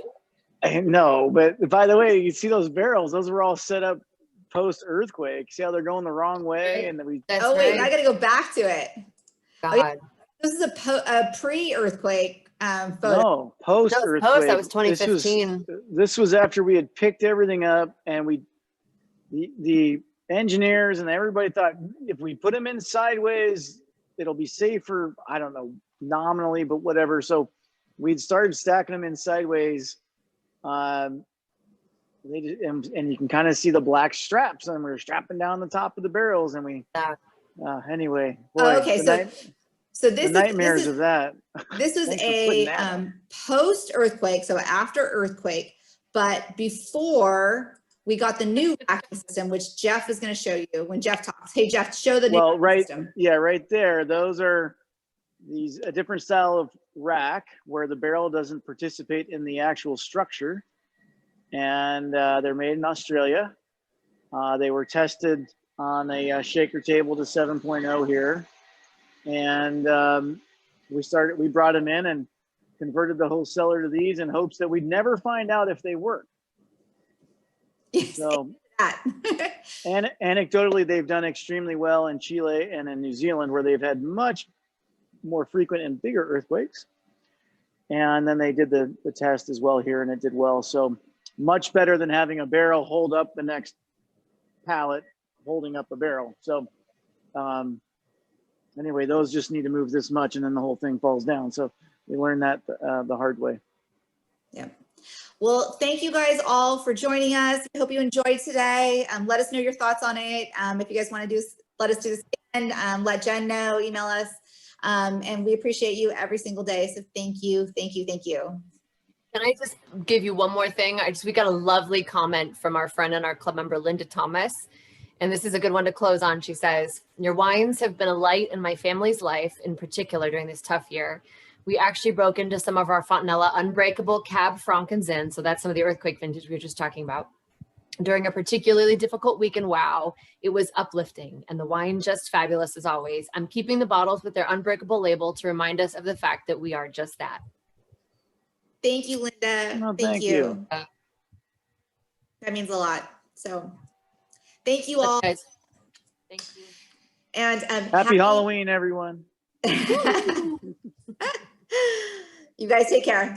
No, but by the way, you see those barrels, those were all set up post-earthquake. See how they're going the wrong way? And then we Wait, I got to go back to it. God. Oh, yeah. This is a pre-earthquake photo. No, post-earthquake. That was 2015. This was after we had picked everything up, and the engineers and everybody thought if we put them in sideways, it'll be safer. I don't know, nominally, but whatever. So we'd started stacking them in sideways. And you can kind of see the black straps, and we were strapping down the top of the barrels, and we anyway. Boy, okay, so this nightmares of that. This was a post-earthquake, so after earthquake, but before we got the new vacuum system, which Jeff is going to show you when Jeff talks. Hey, Jeff, show the new system. Yeah, right there. Those are a different style of rack where the barrel doesn't participate in the actual structure. And they're made in Australia. They were tested on a shaker table to 7.0 here. And we brought them in and converted the whole cellar to these in hopes that we'd never find out if they work. So, and anecdotally, they've done extremely well in Chile and in New Zealand, where they've had much more frequent and bigger earthquakes. And then they did the test as well here, and it did well. So much better than having a barrel hold up the next pallet holding up a barrel. So anyway, those just need to move this much and then the whole thing falls down. So we learned that the hard way. Yeah. Well, thank you guys all for joining us. I hope you enjoyed today. Let us know your thoughts on it. If you guys want to let us do this again, let Jen know, email us. And we appreciate you every single day. So thank you, thank you, thank you. Can I just give you one more thing? We got a lovely comment from our friend and our club member, Linda Thomas. And this is a good one to close on. She says, your wines have been a light in my family's life, in particular during this tough year. We actually broke into some of our Fontanella Unbreakable Cab Franc and Zin. So that's some of the earthquake vintage we were just talking about. During a particularly difficult week, and wow, it was uplifting and the wine just fabulous as always. I'm keeping the bottles with their unbreakable label to remind us of the fact that we are just that. Thank you, Linda. No, thank you. That means a lot. So thank you all. Guys. Thank you. And happy Halloween, everyone. You guys take care.